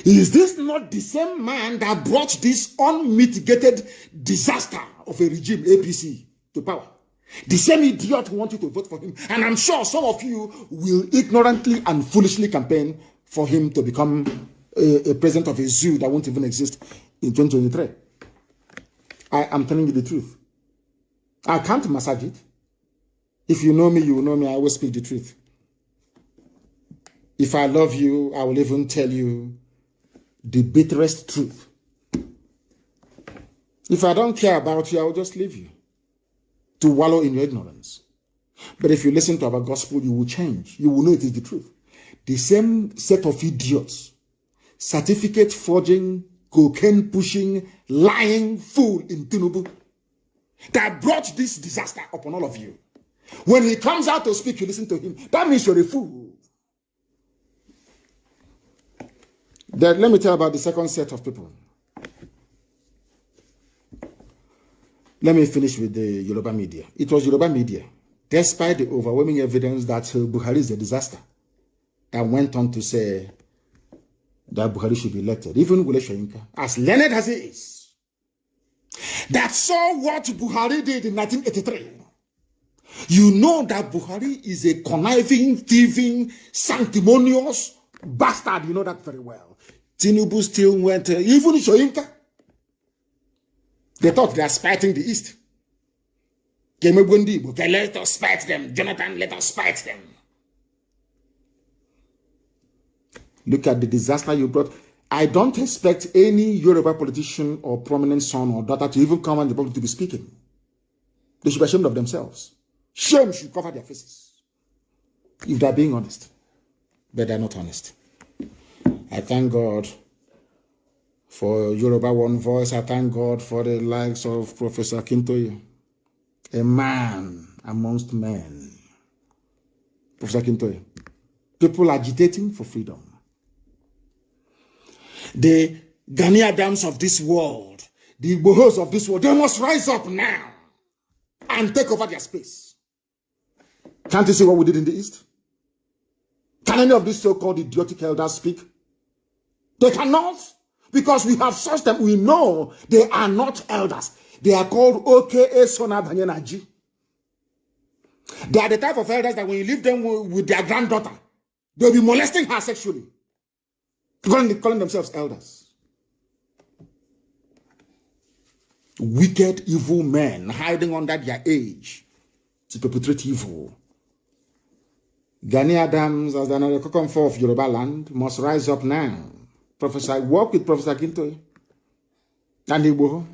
Is this not the same man that brought this unmitigated disaster of a regime, APC, to power? The same idiot who wants you to vote for him. And I'm sure some of you will ignorantly and foolishly campaign for him to become a president of a zoo that won't even exist in 2023. I am telling you the truth. I can't massage it. If you know me, you will know me. I always speak the truth. If I love you, I will even tell you the bitterest truth. If I don't care about you, I will just leave you to wallow in your ignorance. But if you listen to our gospel, you will change. You will know it is the truth. The same set of idiots, certificate forging, cocaine pushing, lying fool in Tinubu that brought this disaster upon all of you. When he comes out to speak, you listen to him. That means you're a fool. Then let me tell you about the second set of people. Let me finish with the Yoruba media. It was Yoruba media despite the overwhelming evidence that Buhari is a disaster, and went on to say that Buhari should be elected, even Wole Soyinka, as learned as he is, that saw what Buhari did in 1983. You know that Buhari is a conniving, thieving, sanctimonious bastard. You know that very well. Tinubu still went, even Soyinka. They thought they are spiting the East. Okay, let us spite them. Jonathan, let us spite them. Look at the disaster you brought. I don't expect any Yoruba politician or prominent son or daughter to even come on the public to be speaking. They should be ashamed of themselves. Shame should cover their faces. If they're being honest. But they're not honest. I thank God for Yoruba One Voice. I thank God for the likes of Professor Akintoye. A man amongst men. Professor Akintoye. People agitating for freedom. The Gani Adams of this world, the Igbohos of this world, they must rise up now and take over their space. Can't you see what we did in the East? Can any of these so-called idiotic elders speak? They cannot, because we have such them. We know they are not elders. They are called OKA Sona Banyenaji. They are the type of elders that when you leave them with their granddaughter, they'll be molesting her sexually. Calling themselves elders. Wicked, evil men hiding under their age to perpetrate evil. Gani Adams, as the Kokomfo of Yoruba land, must rise up now. Work with Professor Akintoye and Igbo,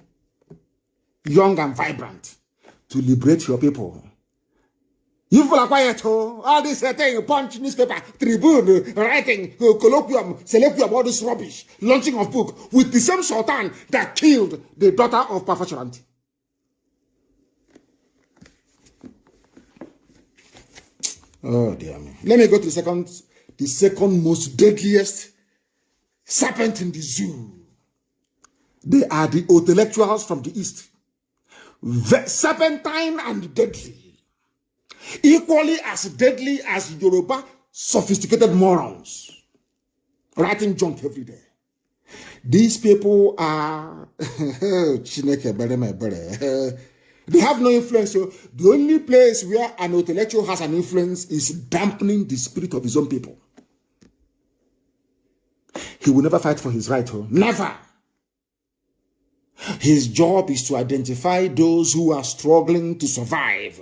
young and vibrant, to liberate your people. You people are quiet, all this thing, punch, newspaper, tribune, writing, colloquium, colloquium, all this rubbish, launching of book with the same sultan that killed the daughter of Pafasharanti. Oh dear me. Let me go to the second most deadliest serpent in the zoo. They are the intellectuals from the East. Serpentine and deadly. Equally as deadly as Yoruba sophisticated morons writing junk every day. These people are they have no influence. So the only place where an intellectual has an influence is dampening the spirit of his own people. He will never fight for his right. Never. His job is to identify those who are struggling to survive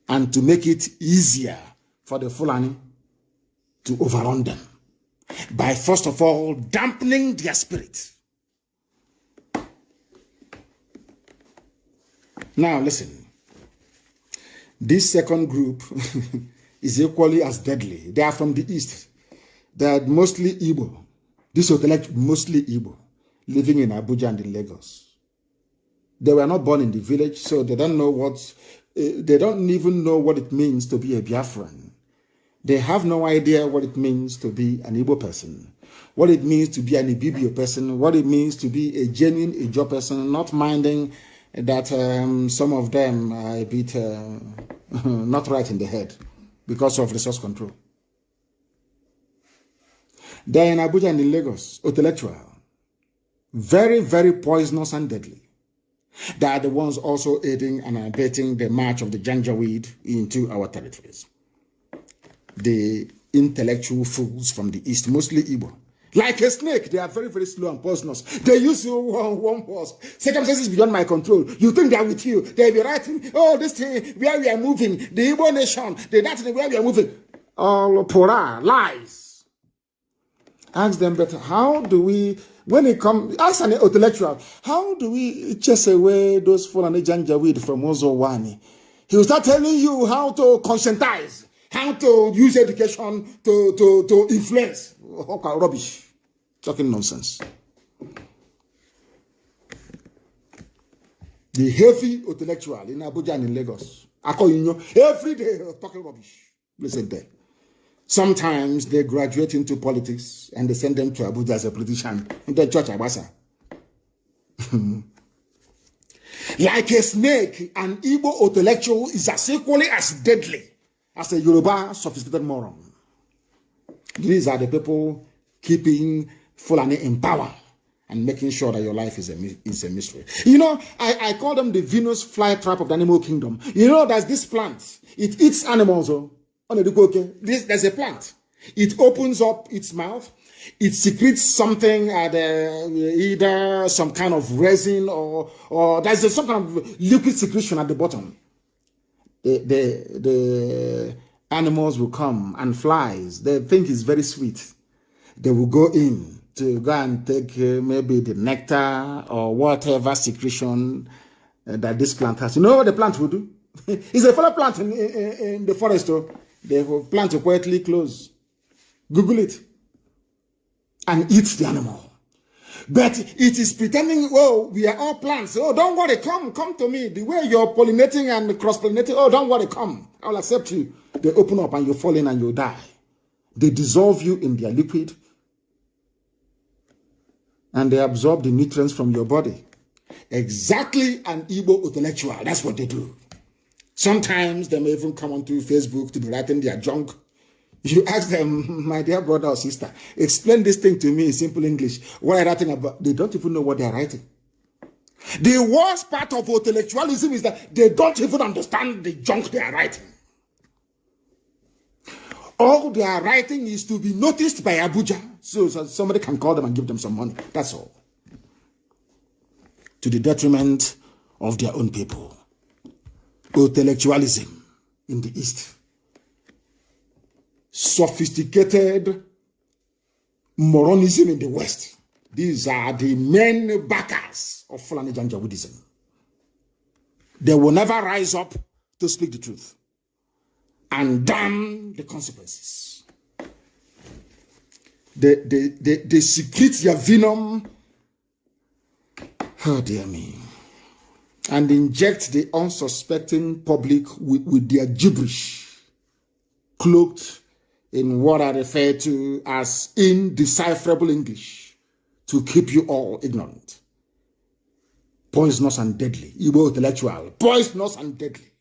and to make it easier for the Fulani to overrun them by, first of all, dampening their spirit. Now, listen. This second group is equally as deadly. They are from the East. They are mostly Igbo. This is mostly Igbo, living in Abuja and in Lagos. They were not born in the village, so they don't know they don't even know what it means to be a Biafran. They have no idea what it means to be an Igbo person, what it means to be an Ibibio person, what it means to be a genuine Ijo person, not minding that some of them are a bit not right in the head because of resource control. They're in Abuja and in Lagos, intellectual, very, very poisonous and deadly. They are the ones also aiding and abetting the march of the Janjaweed into our territories. The intellectual fools from the East, mostly Igbo. Like a snake, they are very, very slow and poisonous. They use one force. Circumstances beyond my control. You think they are with you. They'll be writing, oh, this thing, where we are moving, the Igbo nation, that thing, where we are moving. All pora, lies. Ask them better, how do we, when it comes, ask an intellectual, how do we chase away those Fulani Janjaweed from Ozowani? He will start telling you how to conscientize, how to use education to influence. Okay, rubbish. Talking nonsense. The heavy intellectual in Abuja and in Lagos, every day talking rubbish. Listen there. Sometimes they graduate into politics and they send them to Abuja as a politician in the church Abasa. Like a snake, an Igbo intellectual is as equally as deadly as a Yoruba sophisticated moron. These are the people keeping Fulani in power and making sure that your life is a mystery. You know, I call them the Venus flytrap of the animal kingdom. You know, there's this plant. It eats animals. There's a plant. It opens up its mouth. It secretes something, either some kind of resin or there's some kind of liquid secretion at the bottom. The animals will come, and flies, they think it's very sweet. They will go in to go and take maybe the nectar or whatever secretion that this plant has. You know what the plant will do? It's a fellow plant in the forest. They will plant it quietly close. Google it. And eat the animal. But it is pretending, oh, we are all plants. Oh, don't worry, come to me. The way you're pollinating and cross-pollinating, oh, don't worry, come. I'll accept you. They open up and you fall in and you die. They dissolve you in their liquid. And they absorb the nutrients from your body. Exactly an Igbo intellectual. That's what they do. Sometimes they may even come onto Facebook to be writing their junk. You ask them, my dear brother or sister, explain this thing to me in simple English. What are you writing about? They don't even know what they are writing. The worst part of intellectualism is that they don't even understand the junk they are writing. All they are writing is to be noticed by Abuja, so somebody can call them and give them some money. That's all. To the detriment of their own people. Intellectualism in the East. Sophisticated moronism in the West. These are the main backers of Fulani Janjaweedism. They will never rise up to speak the truth and damn the consequences. They secrete their venom, oh dear me, and inject the unsuspecting public with their gibberish, cloaked in what I refer to as indecipherable English, to keep you all ignorant. Poisonous and deadly. Igbo intellectual. Poisonous and deadly.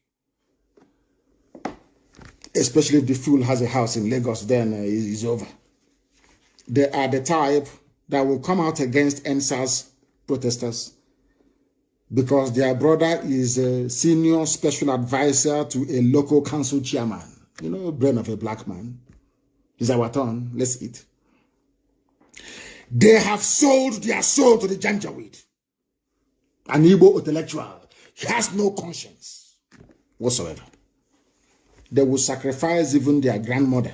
Especially if the fool has a house in Lagos, then it's over. They are the type that will come out against NSAS protesters because their brother is a senior special advisor to a local council chairman. You know, brain of a black man. It's our turn. Let's eat. They have sold their soul to the Janjaweed. An Igbo intellectual. He has no conscience whatsoever. They will sacrifice even their grandmother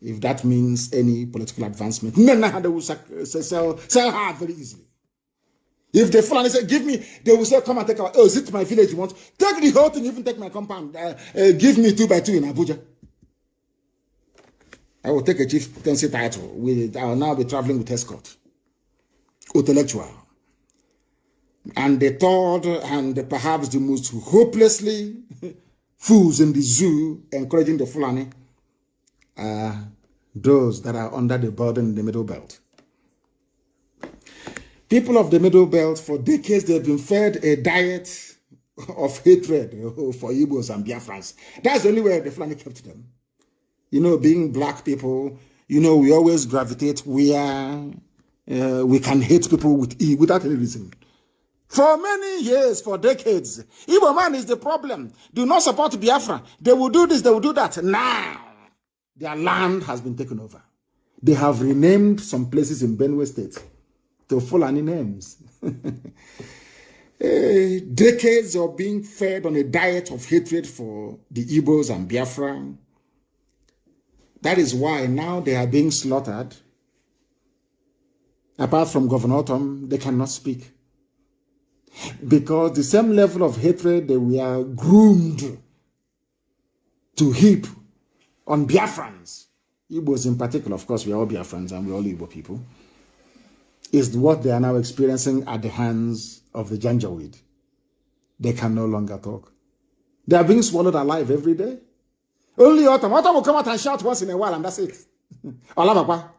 if that means any political advancement. No, they will sell her very easily. If the Fulani say, give me, they will say, come and take our, oh, is it my village you want? Take the whole thing, even take my compound. Give me 2 by 2 in Abuja. I will take a chieftaincy title. I will now be traveling with escort. Intellectual. And the third, and perhaps the most hopelessly fools in the zoo encouraging the Fulani, those that are under the burden in the Middle Belt. People of the Middle Belt, for decades, they've been fed a diet of hatred for Igbos and Biafrans. That's the only way the Fulani kept them. You know, being black people, you know, we always gravitate where we can hate people without any reason. For many years, for decades, Igbo man is the problem. Do not support Biafra. They will do this, they will do that. Now, their land has been taken over. They have renamed some places in Benue State to Fulani names. Decades of being fed on a diet of hatred for the Igbos and Biafra. That is why now they are being slaughtered. Apart from Governor Tom, they cannot speak. Because the same level of hatred that we are groomed to heap on Biafrans, Igbos in particular, of course, we are all Biafrans and we are all Igbo people, is what they are now experiencing at the hands of the Janjaweed. They can no longer talk. They are being swallowed alive every day. Only Autumn will come out and shout once in a while, and that's it. Olababa,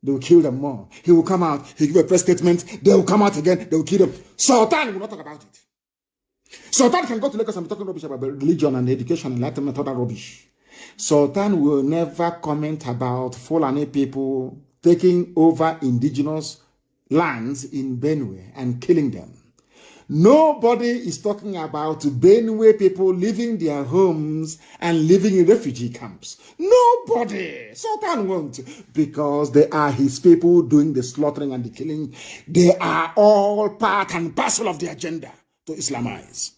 they will kill them more. He will come out, he will give a press statement, they will come out again, they will kill them. Sultan will not talk about it. Sultan can go to Lagos and be talking rubbish about religion and education and enlightenment, all that rubbish. Sultan will never comment about Fulani people taking over indigenous lands in Benue and killing them. Nobody is talking about Benue people leaving their homes and living in refugee camps. Nobody. Sultan won't, because they are his people doing the slaughtering and the killing. They are all part and parcel of the agenda to Islamize.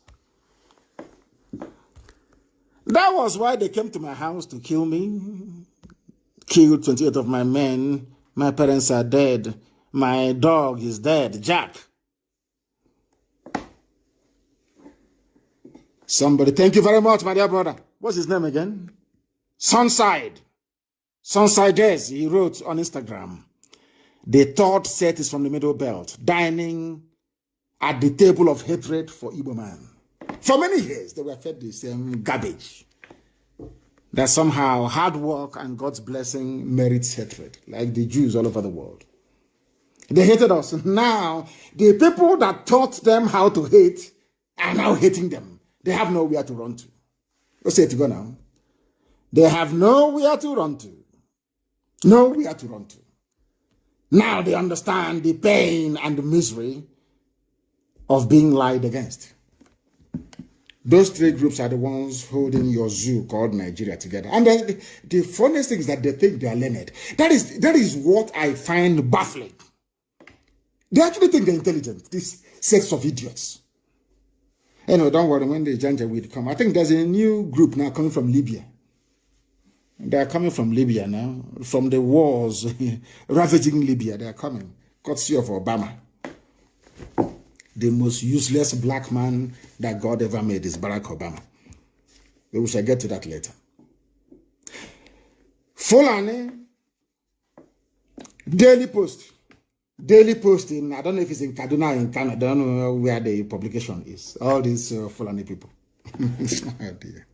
That was why they came to my house to kill me. Killed 28 of my men. My parents are dead. My dog is dead, Jack. Somebody, thank you very much, my dear brother. What's his name again? Sunside. Sunsidez, he wrote on Instagram. The third set is from the Middle Belt, dining at the table of hatred for Igbo man. For many years, they were fed the same garbage. That somehow hard work and God's blessing merits hatred, like the Jews all over the world. They hated us. Now, the people that taught them how to hate are now hating them. They have nowhere to run to. Let's say it to go now. They have nowhere to run to. Nowhere to run to. Now they understand the pain and the misery of being lied against. Those three groups are the ones holding your zoo called Nigeria together. And the funniest thing is that they think they are learned. That is what I find baffling. They actually think they're intelligent, this sex of idiots. Anyway, don't worry, when the Janja will come. I think there's a new group now coming from Libya. They are coming from Libya now, from the wars ravaging Libya. They are coming, courtesy of Obama. The most useless black man that God ever made is Barack Obama. But we shall get to that later. Fulani, Daily Post. Daily Posting, I don't know if it's in Kaduna or in Canada, I don't know where the publication is. All these Fulani people. Oh dear.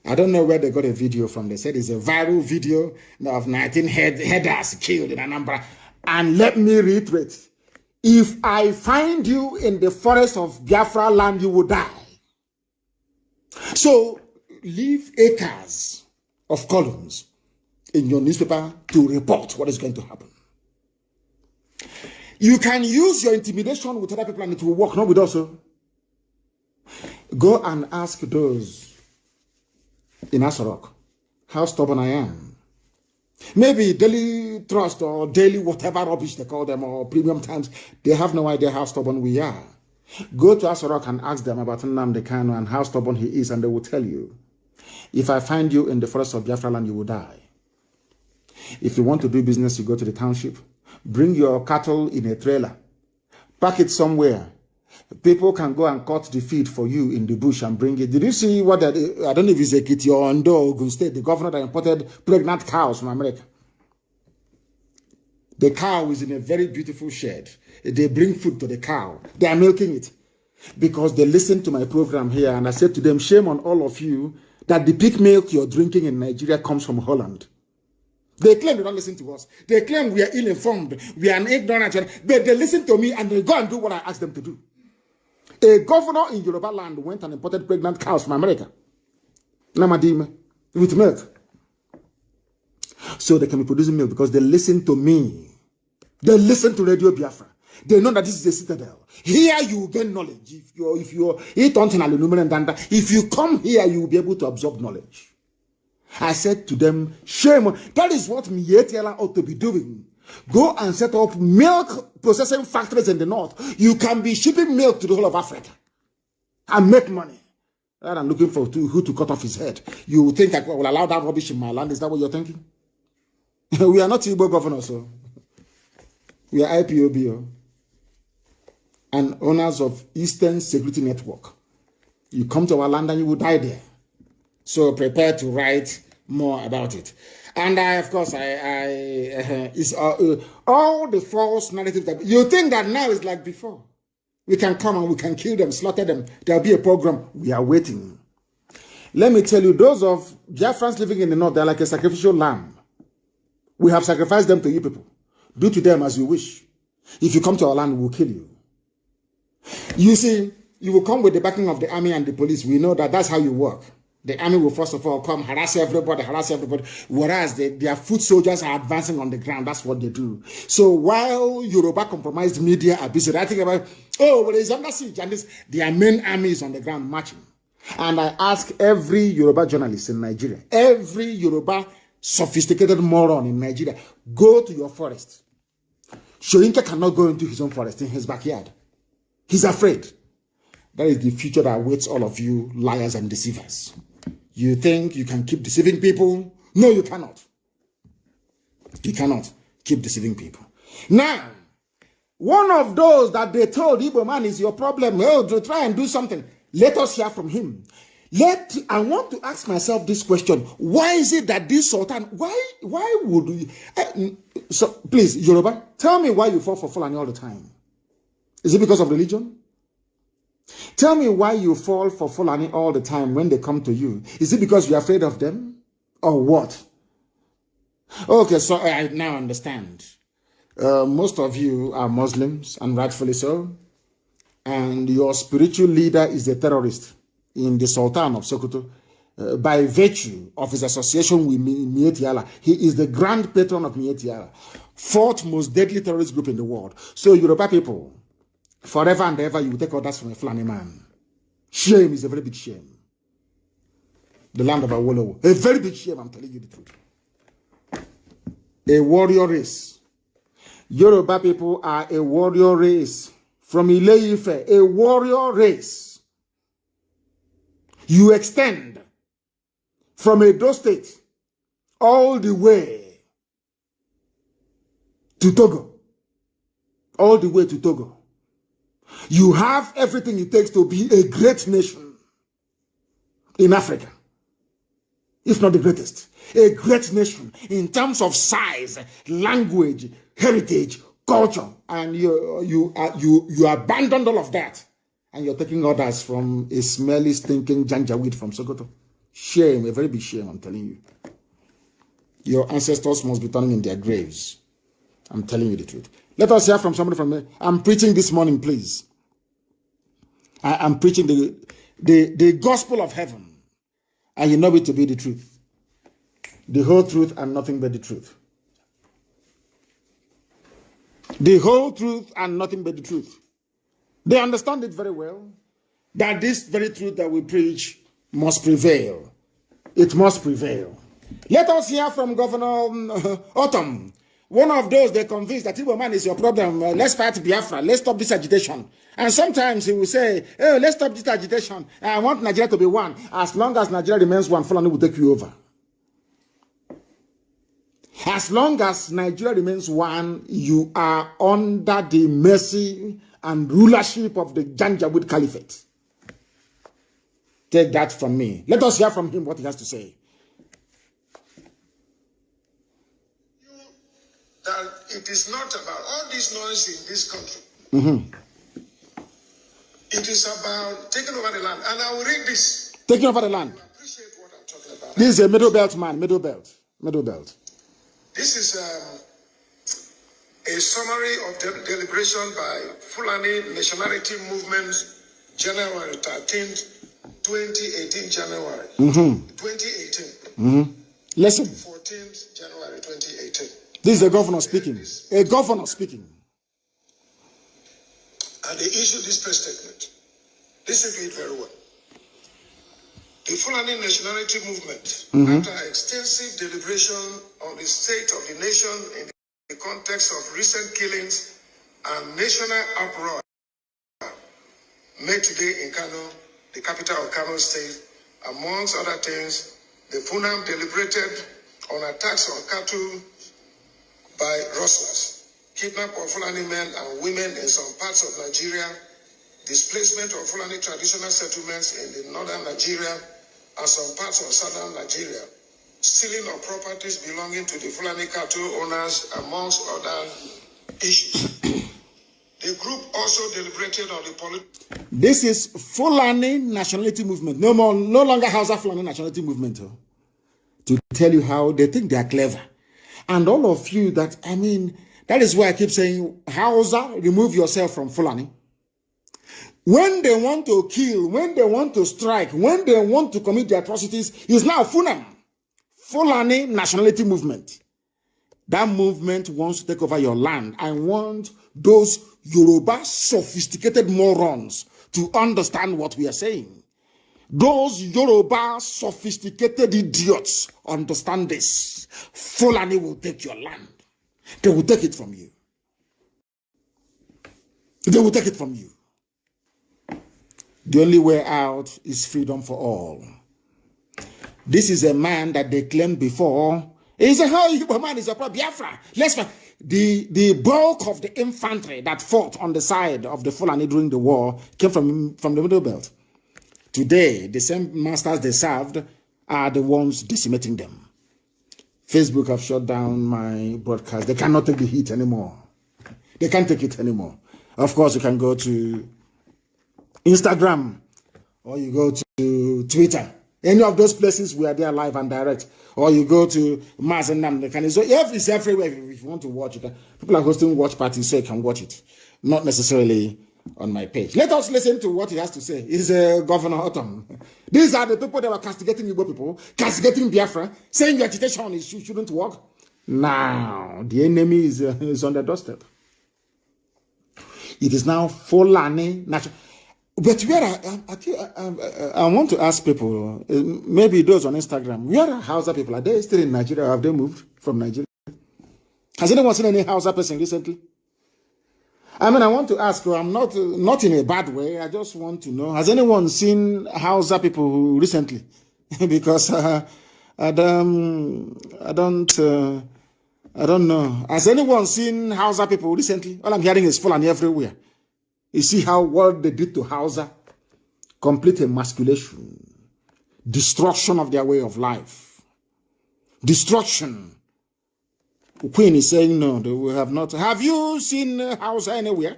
I don't know where they got a video from. They said it's a viral video of 19 headers killed in Anambra. And let me reiterate, if I find you in the forest of Biafra land, you will die. So leave acres of columns in your newspaper to report what is going to happen. You can use your intimidation with other people and it will work, not with us. Go and ask those in Asarok how stubborn I am. Maybe Daily Trust or Daily whatever rubbish they call them, or Premium Times, they have no idea how stubborn we are. Go to Asarok and ask them about Nnamdi Kanu and how stubborn he is, and they will tell you. If I find you in the forest of Biafra land, you will die. If you want to do business, you go to the township. Bring your cattle in a trailer. Pack it somewhere. People can go and cut the feed for you in the bush and bring it. Did you see what I don't know if it's Ekiti or Ondo, Ogun State, the governor that imported pregnant cows from America. The cow is in a very beautiful shed. They bring food to the cow. They are milking it because they listen to my program here, and I said to them, shame on all of you that the pig milk you're drinking in Nigeria comes from Holland. They claim they don't listen to us. They claim we are ill-informed, we are ignorant, but they listen to me and they go and do what I ask them to do. A governor in Yoruba land went and imported pregnant cows from America. Namadime, with milk. So they can be producing milk because they listen to me. They listen to Radio Biafra. They know that this is a citadel. Here you will gain knowledge. If you come here, you will be able to absorb knowledge. I said to them, shame on. That is what Mietiela ought to be doing. Go and set up milk processing factories in the north. You can be shipping milk to the whole of Africa and make money. Rather than looking for who to cut off his head. You think I will allow that rubbish in my land? Is that what you're thinking? We are not Igbo governors, so we are IPOB and owners of Eastern Security Network. You come to our land and you will die there. So prepare to write more about it. And of course, it's all the false narrative that you think that now is like before. We can come and we can kill them, slaughter them. There'll be a program. We are waiting. Let me tell you, those of Biafrans living in the north, they're like a sacrificial lamb. We have sacrificed them to you people. Do to them as you wish. If you come to our land, we'll kill you. You see, you will come with the backing of the army and the police. We know that that's how you work. The army will first of all come, harass everybody, whereas their foot soldiers are advancing on the ground. That's what they do. So while Yoruba compromised media are busy writing about, oh, well, it's under siege, and their main army is on the ground marching. And I ask every Yoruba journalist in Nigeria, every Yoruba sophisticated moron in Nigeria, go to your forest. Shoyinka cannot go into his own forest in his backyard. He's afraid. That is the future that awaits all of you liars and deceivers. You think you can keep deceiving people? No, you cannot. You cannot keep deceiving people. Now, one of those that they told Igbo man is your problem. Oh, to try and do something. Let us hear from him. I want to ask myself this question. Why is it that this Sultan, why would we, so please, Yoruba, tell me why you fall for Fulani all the time. Is it because of religion? Tell me why you fall for Fulani all the time when they come to you. Is it because you're afraid of them? Or what? Okay, so I now understand. Most of you are Muslims, and rightfully so. And your spiritual leader is a terrorist in the Sultan of Sokoto. By virtue of his association with Miyetti Allah. He is the grand patron of Miyetti Allah. Fourth most deadly terrorist group in the world. So Yoruba people, forever and ever, you will take orders from a Fulani man. Shame is a very big shame. The land of Awolowo. A very big shame, I'm telling you the truth. A warrior race. Yoruba people are a warrior race. From Ile-Ife, a warrior race. You extend from Edo State all the way to Togo. All the way to Togo. You have everything it takes to be a great nation in Africa, if not the greatest. A great nation in terms of size, language, heritage, culture, and you abandoned all of that, and you're taking orders from a smelly, stinking janjaweed from Sokoto. Shame, a very big shame, I'm telling you. Your ancestors must be turning in their graves. I'm telling you the truth. Let us hear from somebody from there. I'm preaching this morning, please. I am preaching the gospel of heaven, and you know it to be the truth. The whole truth and nothing but the truth. The whole truth and nothing but the truth. They understand it very well, that this very truth that we preach must prevail. It must prevail. Let us hear from Governor Autumn. One of those they convinced that Igbo man is your problem. Let's fight Biafra. Let's stop this agitation. And sometimes he will say, oh, let's stop this agitation. I want Nigeria to be one. As long as Nigeria remains one, Fulani will take you over. As long as Nigeria remains one, you are under the mercy and rulership of the Janjaweed Caliphate. Take that from me. Let us hear from him what he has to say. That it is not about all this noise in this country. It is about taking over the land. And I will read this. Taking over the land. You appreciate what I'm talking about. This is a middle belt man. Middle belt. Middle belt. This is a summary of the deliberation by Fulani Nationality Movement, January 13th, 2018, January. 2018. Listen. 14th January 2018. This is the governor speaking. A governor speaking. And they issued this press statement. Listen to it very well. The Fulani Nationality Movement, after extensive deliberation on the state of the nation in the context of recent killings and national uproar, made today in Kano, the capital of Kano State, amongst other things, the FUNAM deliberated on attacks on cattle by rustlers, kidnap of Fulani men and women in some parts of Nigeria, displacement of Fulani traditional settlements in the northern Nigeria and some parts of southern Nigeria, stealing of properties belonging to the Fulani cattle owners, amongst other issues. The group also deliberated on the This is Fulani Nationality Movement. No longer Hausa Fulani Nationality Movement. To tell you how they think they are clever. And all of you that, I mean, that is why I keep saying, Hausa, remove yourself from Fulani. When they want to kill, when they want to strike, when they want to commit the atrocities, is now Funam, Fulani Nationality Movement. That movement wants to take over your land. I want those Yoruba sophisticated morons to understand what we are saying. Those Yoruba sophisticated idiots understand this. Fulani will take your land. They will take it from you. They will take it from you. The only way out is freedom for all. This is a man that they claimed before. He said, "How you man is a Biafra." Let's fight. The bulk of the infantry that fought on the side of the Fulani during the war came from the Middle Belt. Today, the same masters they served are the ones decimating them. Facebook have shut down my broadcast. They cannot take the heat anymore. They can't take it anymore. Of course, you can go to Instagram or you go to Twitter. Any of those places we are there live and direct. Or you go to Mazi Nnamdi Kanu. So it's everywhere if you want to watch it. People are hosting watch parties so you can watch it. Not necessarily on my page. Let us listen to what he has to say. He's Governor Autumn. These are the people that were castigating Igbo people, castigating Biafra, saying your agitation shouldn't work. Now, the enemy is on the doorstep. It is now Fulani national. But where I want to ask people, maybe those on Instagram, where are Hausa people? Are they still in Nigeria or have they moved from Nigeria? Has anyone seen any Hausa person recently? I mean, I want to ask you, I'm not in a bad way. I just want to know, has anyone seen Hausa people recently? Because I don't know. Has anyone seen Hausa people recently? All I'm hearing is Fulani everywhere. You see what they did to Hausa? Complete emasculation. Destruction of their way of life. Destruction. Queen is saying no, they will have not. Have you seen Hausa anywhere?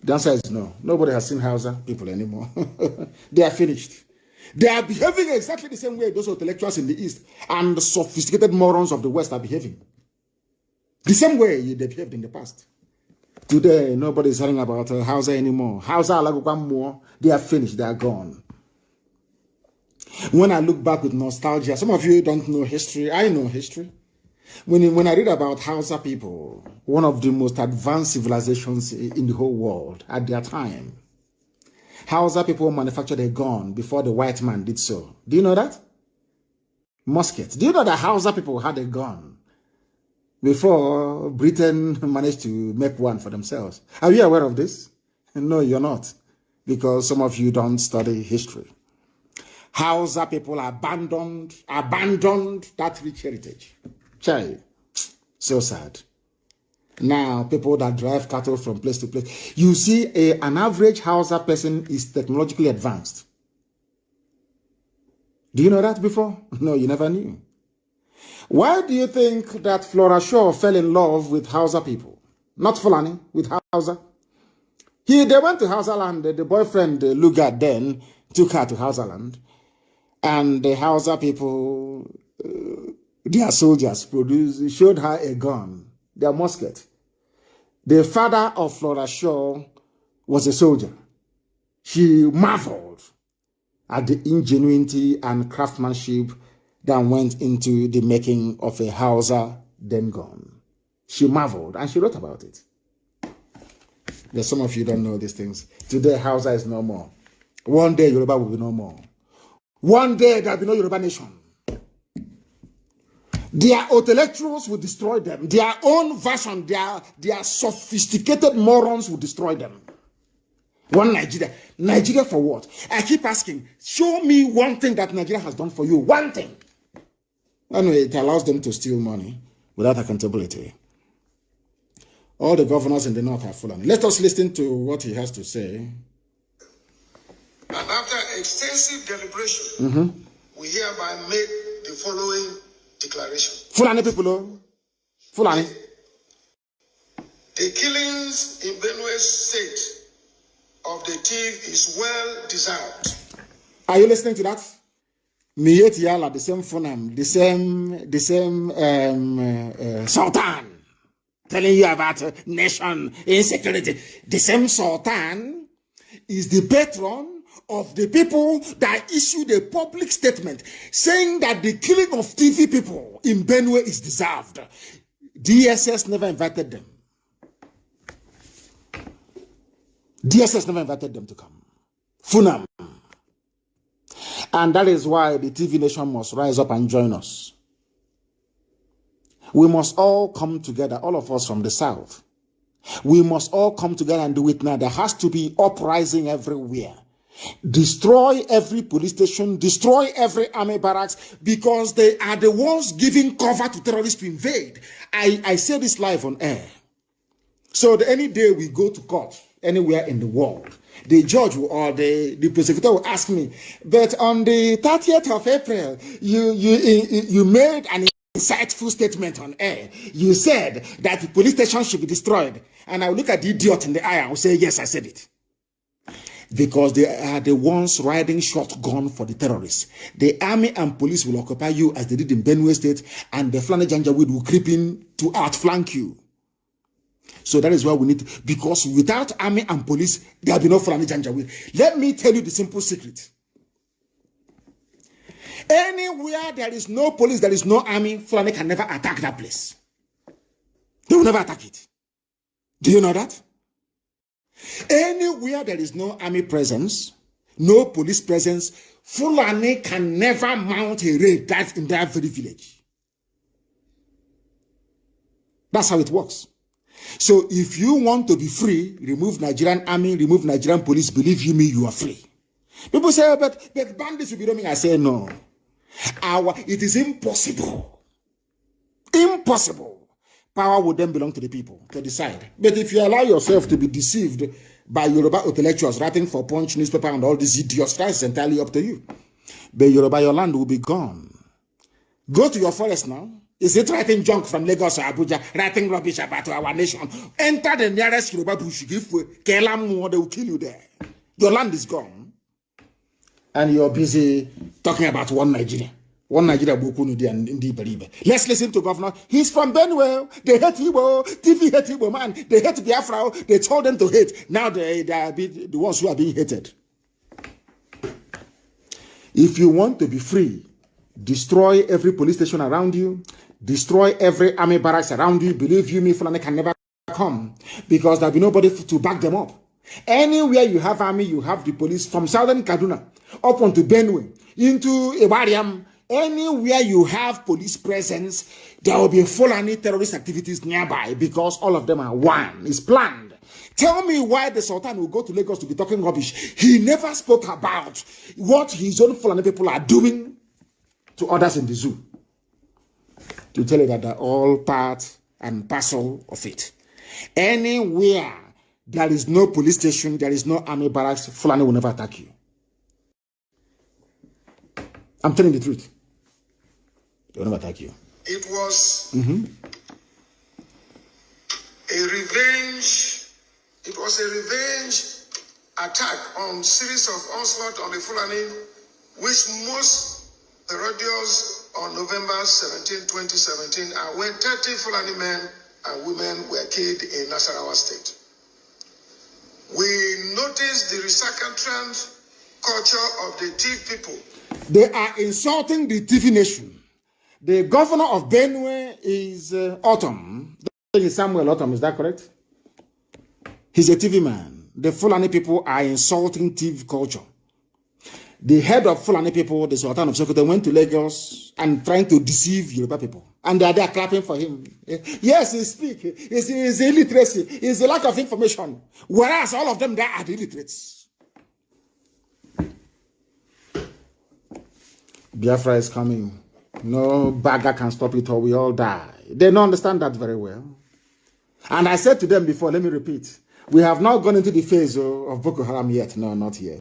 The answer is no. Nobody has seen Hausa people anymore. They are finished. They are behaving exactly the same way those intellectuals in the East and the sophisticated morons of the West are behaving. The same way they behaved in the past. Today, nobody is hearing about Hausa anymore. Hausa, they are finished, they are gone. When I look back with nostalgia, some of you don't know history. I know history. When I read about Hausa people, one of the most advanced civilizations in the whole world at their time, Hausa people manufactured a gun before the white man did so. Do you know that? Musket. Do you know that Hausa people had a gun before Britain managed to make one for themselves? Are you aware of this? No, you're not, because some of you don't study history. Hausa people abandoned that rich heritage. Child, so sad. Now, people that drive cattle from place to place. You see, an average Hausa person is technologically advanced. Do you know that before? No, you never knew. Why do you think that Flora Shaw fell in love with Hausa people? Not Fulani, with Hausa. They went to Hausa land. The boyfriend, Lugard, then took her to Hausa land. And the Hausa people, their soldiers showed her a gun, their musket. The father of Flora Shaw was a soldier. She marveled at the ingenuity and craftsmanship that went into the making of a Hausa den gun. She marveled and she wrote about it. There's some of you don't know these things. Today, Hausa is no more. One day, Yoruba will be no more. One day, there will be no Yoruba nation. Their intellectuals will destroy them. Their own version, their sophisticated morons will destroy them. One Nigeria. Nigeria for what? I keep asking, show me one thing that Nigeria has done for you. One thing. Anyway, it allows them to steal money without accountability. All the governors in the north are Fulani. Let us listen to what he has to say. And after extensive deliberation, we hereby make the following declaration. Fulani people, Fulani. The killings in Benue State of the thief is well deserved. Are you listening to that? Miyet Yala, the same Funam, the same Sultan. telling you about nation insecurity. The same Sultan is the patron of the people that issued a public statement saying that the killing of TV people in Benue is deserved. DSS never invited them. DSS never invited them to come. Funam. And that is why the TV nation must rise up and join us. We must all come together, all of us from the south. We must all come together and do it now. There has to be uprising everywhere. Destroy every police station, destroy every army barracks, because they are the ones giving cover to terrorists to invade. I say this live on air. So that any day we go to court, anywhere in the world, the judge or the prosecutor will ask me, but on the 30th of April, you made an insightful statement on air. You said that the police station should be destroyed. And I will look at the idiot in the eye and will say, yes, I said it. Because they are the ones riding shotgun for the terrorists. The army and police will occupy you as they did in Benue State, and the Fulani Janjaweed will creep in to outflank you. So that is why we need, because without army and police, there will be no Fulani Janjaweed. Let me tell you the simple secret. Anywhere there is no police, there is no army, Fulani can never attack that place. They will never attack it. Do you know that? Anywhere there is no army presence, no police presence, Fulani can never mount a raid that's in that very village. That's how it works. So if you want to be free, remove Nigerian army, remove Nigerian police, believe you me, you are free. People say, oh, but bandits will be roaming. I say, no. It is impossible. Impossible. Power would then belong to the people to decide. But if you allow yourself to be deceived by Yoruba intellectuals writing for Punch newspaper and all these idiots, that's entirely up to you. But Yoruba, your land will be gone. Go to your forest now. Is it writing junk from Lagos or Abuja, writing rubbish about our nation? Enter the nearest Yoruba bush, give way, they will kill you there. Your land is gone. And you're busy talking about one Nigeria. One Nigeria Let's listen to Governor. He's from Benue. They hate Igbo. TV hate Igbo, man. They hate Biafra. They told them to hate. Now they are the ones who are being hated. If you want to be free, destroy every police station around you. Destroy every army barracks around you. Believe you me, Fulani can never come, because there'll be nobody to back them up. Anywhere you have army, you have the police, from southern Kaduna up onto Benue, into Iwariam. Anywhere you have police presence, there will be Fulani terrorist activities nearby, because all of them are one. It's planned. Tell me why the Sultan will go to Lagos to be talking rubbish. He never spoke about what his own Fulani people are doing to others in the zoo. To tell you that they're all part and parcel of it. Anywhere there is no police station, there is no army barracks, Fulani will never attack you. I'm telling the truth. They will never attack you. It was a revenge. It was a revenge attack on series of onslaught on the Fulani, which most parodies on November 17, 2017, and when 30 Fulani men and women were killed in Nasarawa State. We noticed the recalcitrant culture of the Tiv people. They are insulting the TV nation. The governor of Benue is Autumn. Samuel Autumn, is that correct? He's a TV man. The Fulani people are insulting TV culture. The head of Fulani people, the Sultan of Sokoto, went to Lagos and trying to deceive Yoruba people. And they are there clapping for him. Yes, he speaks. It's illiteracy. It's a lack of information. Whereas all of them there are the illiterates. Biafra is coming. No bagger can stop it or we all die. They don't understand that very well. And I said to them before, let me repeat. We have not gone into the phase of Boko Haram yet. No, not yet.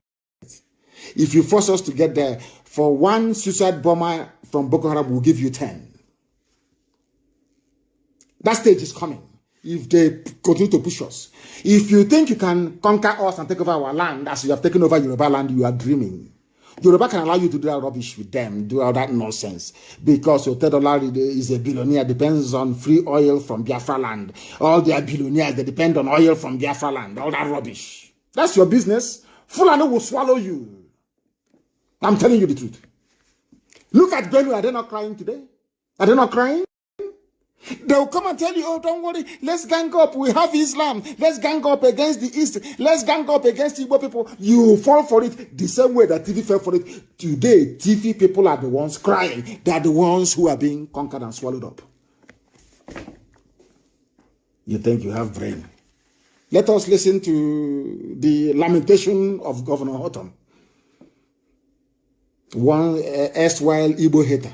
If you force us to get there, for one suicide bomber from Boko Haram, we'll give you 10. That stage is coming. If they continue to push us. If you think you can conquer us and take over our land as you have taken over Yoruba land, you are dreaming. Yoruba can allow you to do that rubbish with them, do all that nonsense, because your $10 is a billionaire, depends on free oil from Biafra land. All their billionaires, they depend on oil from Biafra land, all that rubbish. That's your business. Fulani will swallow you. I'm telling you the truth. Look at Benue, are they not crying today? Are they not crying? They'll come and tell you, oh, don't worry, let's gang up. We have Islam. Let's gang up against the East. Let's gang up against Igbo people. You fall for it the same way that TV fell for it. Today, TV people are the ones crying. They are the ones who are being conquered and swallowed up. You think you have brain? Let us listen to the lamentation of Governor Houghton, one erstwhile Igbo hater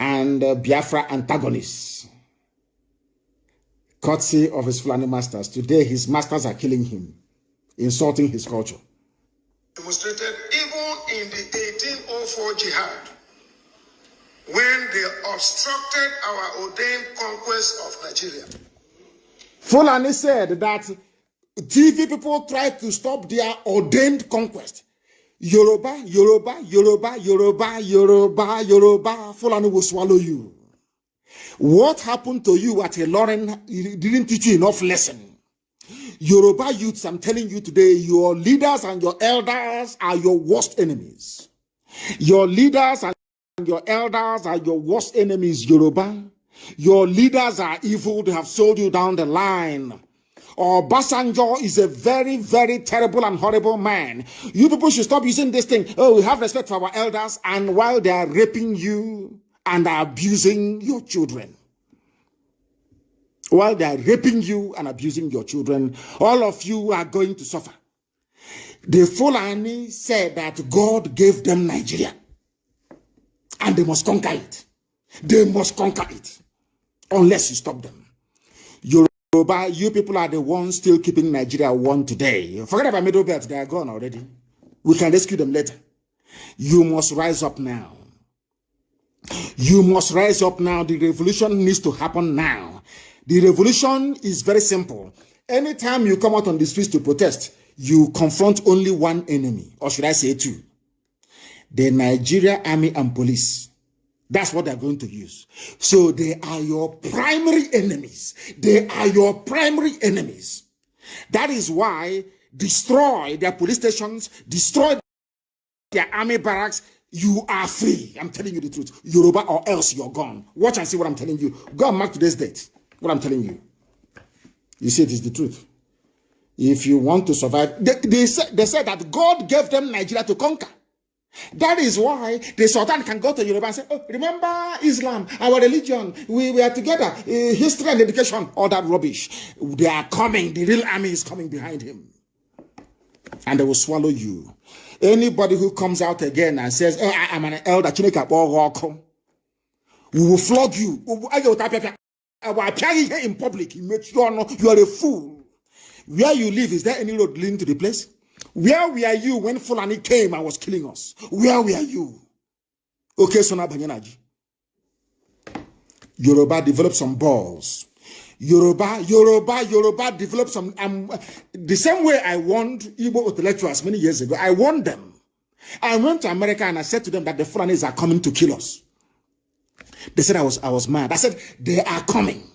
and Biafra antagonist, courtesy of his Fulani masters. Today, his masters are killing him, insulting his culture. Demonstrated even in the 1804 jihad, when they obstructed our ordained conquest of Nigeria. Fulani said that TV people tried to stop their ordained conquest. Yoruba, Yoruba, Yoruba, Yoruba, Yoruba, Yoruba, Fulani will swallow you. What happened to you at Ilorin didn't teach you enough lesson. Yoruba youths, I'm telling you today, your leaders and your elders are your worst enemies. Your leaders and your elders are your worst enemies, Yoruba. Your leaders are evil. They have sold you down the line. Obasanjo is a very, very terrible and horrible man. You people should stop using this thing. Oh, we have respect for our elders, and while they are raping you and are abusing your children. While they are raping you and abusing your children, all of you are going to suffer. The Fulani said that God gave them Nigeria, and they must conquer it. They must conquer it, unless you stop them. Yoruba, you people are the ones still keeping Nigeria one today. Forget about Middle Belt, they are gone already. We can rescue them later. You must rise up now. You must rise up now. The revolution needs to happen now. The revolution is very simple. Anytime you come out on the streets to protest, you confront only one enemy, or should I say two. The Nigeria Army and Police. That's what they're going to use. So they are your primary enemies. They are your primary enemies. That is why destroy their police stations, destroy their army barracks. You are free. I'm telling you the truth. Yoruba, or else you're gone. Watch and see what I'm telling you. Go and mark today's date. What I'm telling you. You see, it is the truth. If you want to survive, they said that God gave them Nigeria to conquer. That is why the Sultan can go to Yoruba and say, oh, remember Islam, our religion, we are together, history and education, all that rubbish. They are coming, the real army is coming behind him. And they will swallow you. Anybody who comes out again and says, oh, I'm an elder, we will flog you. In public, you are a fool. Where you live, is there any road leading to the place? Where were you when Fulani came and was killing us? Where were you? Okay, so now Banyanaji. Yoruba developed some balls. Yoruba developed some... the same way I warned Igbo intellectuals many years ago, I warned them. I went to America and I said to them that the Fulanis are coming to kill us. They said I was mad. I said, they are coming.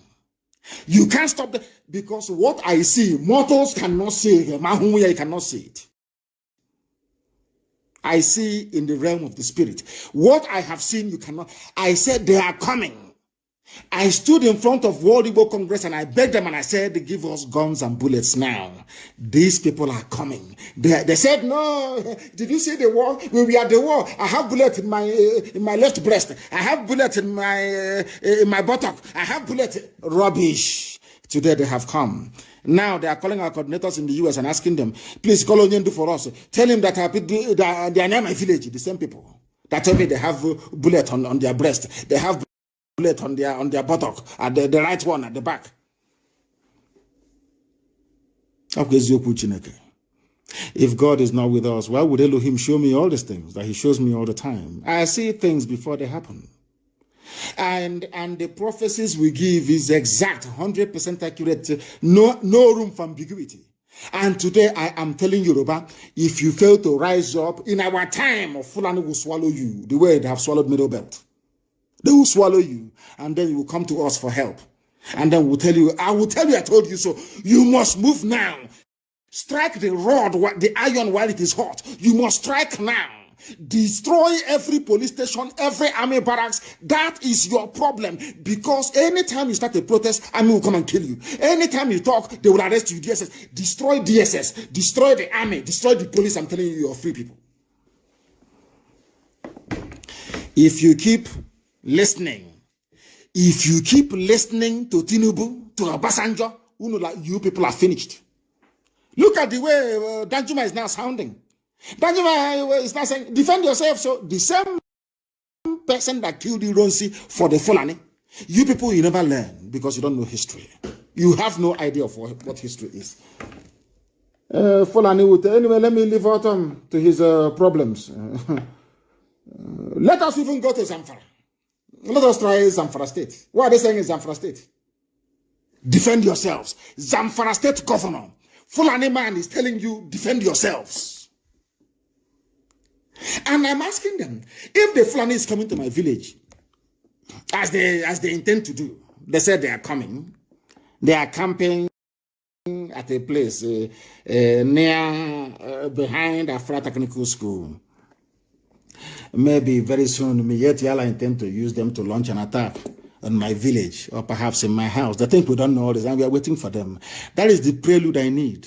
You can't stop them, because what I see, mortals cannot see it. You cannot see it. I see in the realm of the spirit. What I have seen, you cannot. I said they are coming. I stood in front of World Igbo Congress and I begged them and I said, give us guns and bullets now. These people are coming. They said, no, did you see the war? We are at the war. I have bullets in my left breast. I have bullets in my buttock. I have bullets. Rubbish. Today they have come. Now they are calling our coordinators in the US and asking them, please call Onyendu for us. Tell him that they are near my village, the same people. That tell me they have bullet on their breast. They have bullet on their buttock, at the right one at the back. If God is not with us, why would Elohim show me all these things that he shows me all the time? I see things before they happen. And the prophecies we give is exact, 100% accurate, no room for ambiguity. And today I am telling Yoruba, if you fail to rise up, in our time, Fulani will swallow you the way they have swallowed Middle Belt. They will swallow you, and then you will come to us for help. And then we'll tell you, I will tell you I told you so. You must move now. Strike the rod, the iron while it is hot. You must strike now. Destroy every police station, every army barracks. That is your problem. Because anytime you start a protest, army will come and kill you. Anytime you talk, they will arrest you. DSS. Destroy DSS. Destroy the army. Destroy the police. I'm telling you, you're free people. If you keep listening, to Tinubu, to Obasanjo, you people are finished. Look at the way Danjuma is now sounding. Danjuma is now saying, defend yourself. So the same person that killed Ironsi for the Fulani, you people, you never learn because you don't know history. You have no idea of what history is. Fulani would, anyway, let me leave Autumn to his problems. Let us even go to Zamfara. Let us try Zamfara State. What are they saying in Zamfara State? Defend yourselves. Zamfara State governor, Fulani man is telling you, defend yourselves. And I'm asking them, if the Fulani is coming to my village, as they intend to do, they said they are coming, they are camping at a place near, behind Afra Technical School. Maybe very soon, I intend to use them to launch an attack on my village or perhaps in my house. They think we don't know all this and we are waiting for them. That is the prelude I need.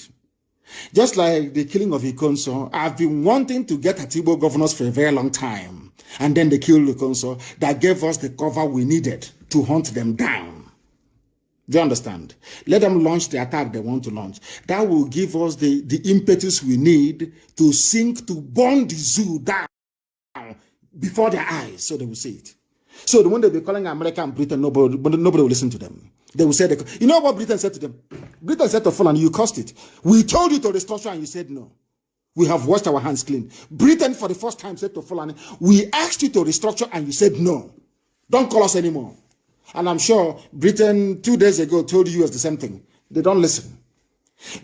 Just like the killing of Ikonso, I've been wanting to get Atibo governors for a very long time. And then they killed Ikonso. That gave us the cover we needed to hunt them down. Do you understand? Let them launch the attack they want to launch. That will give us the impetus we need to sink, to burn the zoo down before their eyes, so they will see it. So the one they be calling America and Britain, nobody will listen to them. They will say, you know what Britain said to them? Britain said to Fulani, you caused it. We told you to restructure and you said no. We have washed our hands clean. Britain for the first time said to Fulani, we asked you to restructure and you said no. Don't call us anymore. And I'm sure Britain 2 days ago told the US the same thing. They don't listen.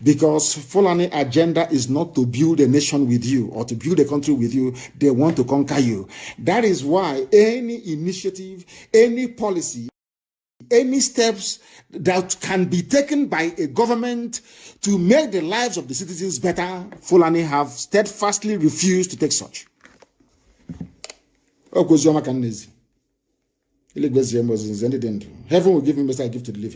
Because Fulani agenda is not to build a nation with you or to build a country with you. They want to conquer you. That is why any initiative, any policy, any steps that can be taken by a government to make the lives of the citizens better, Fulani have steadfastly refused to take such. Heaven will give me best I give to the living.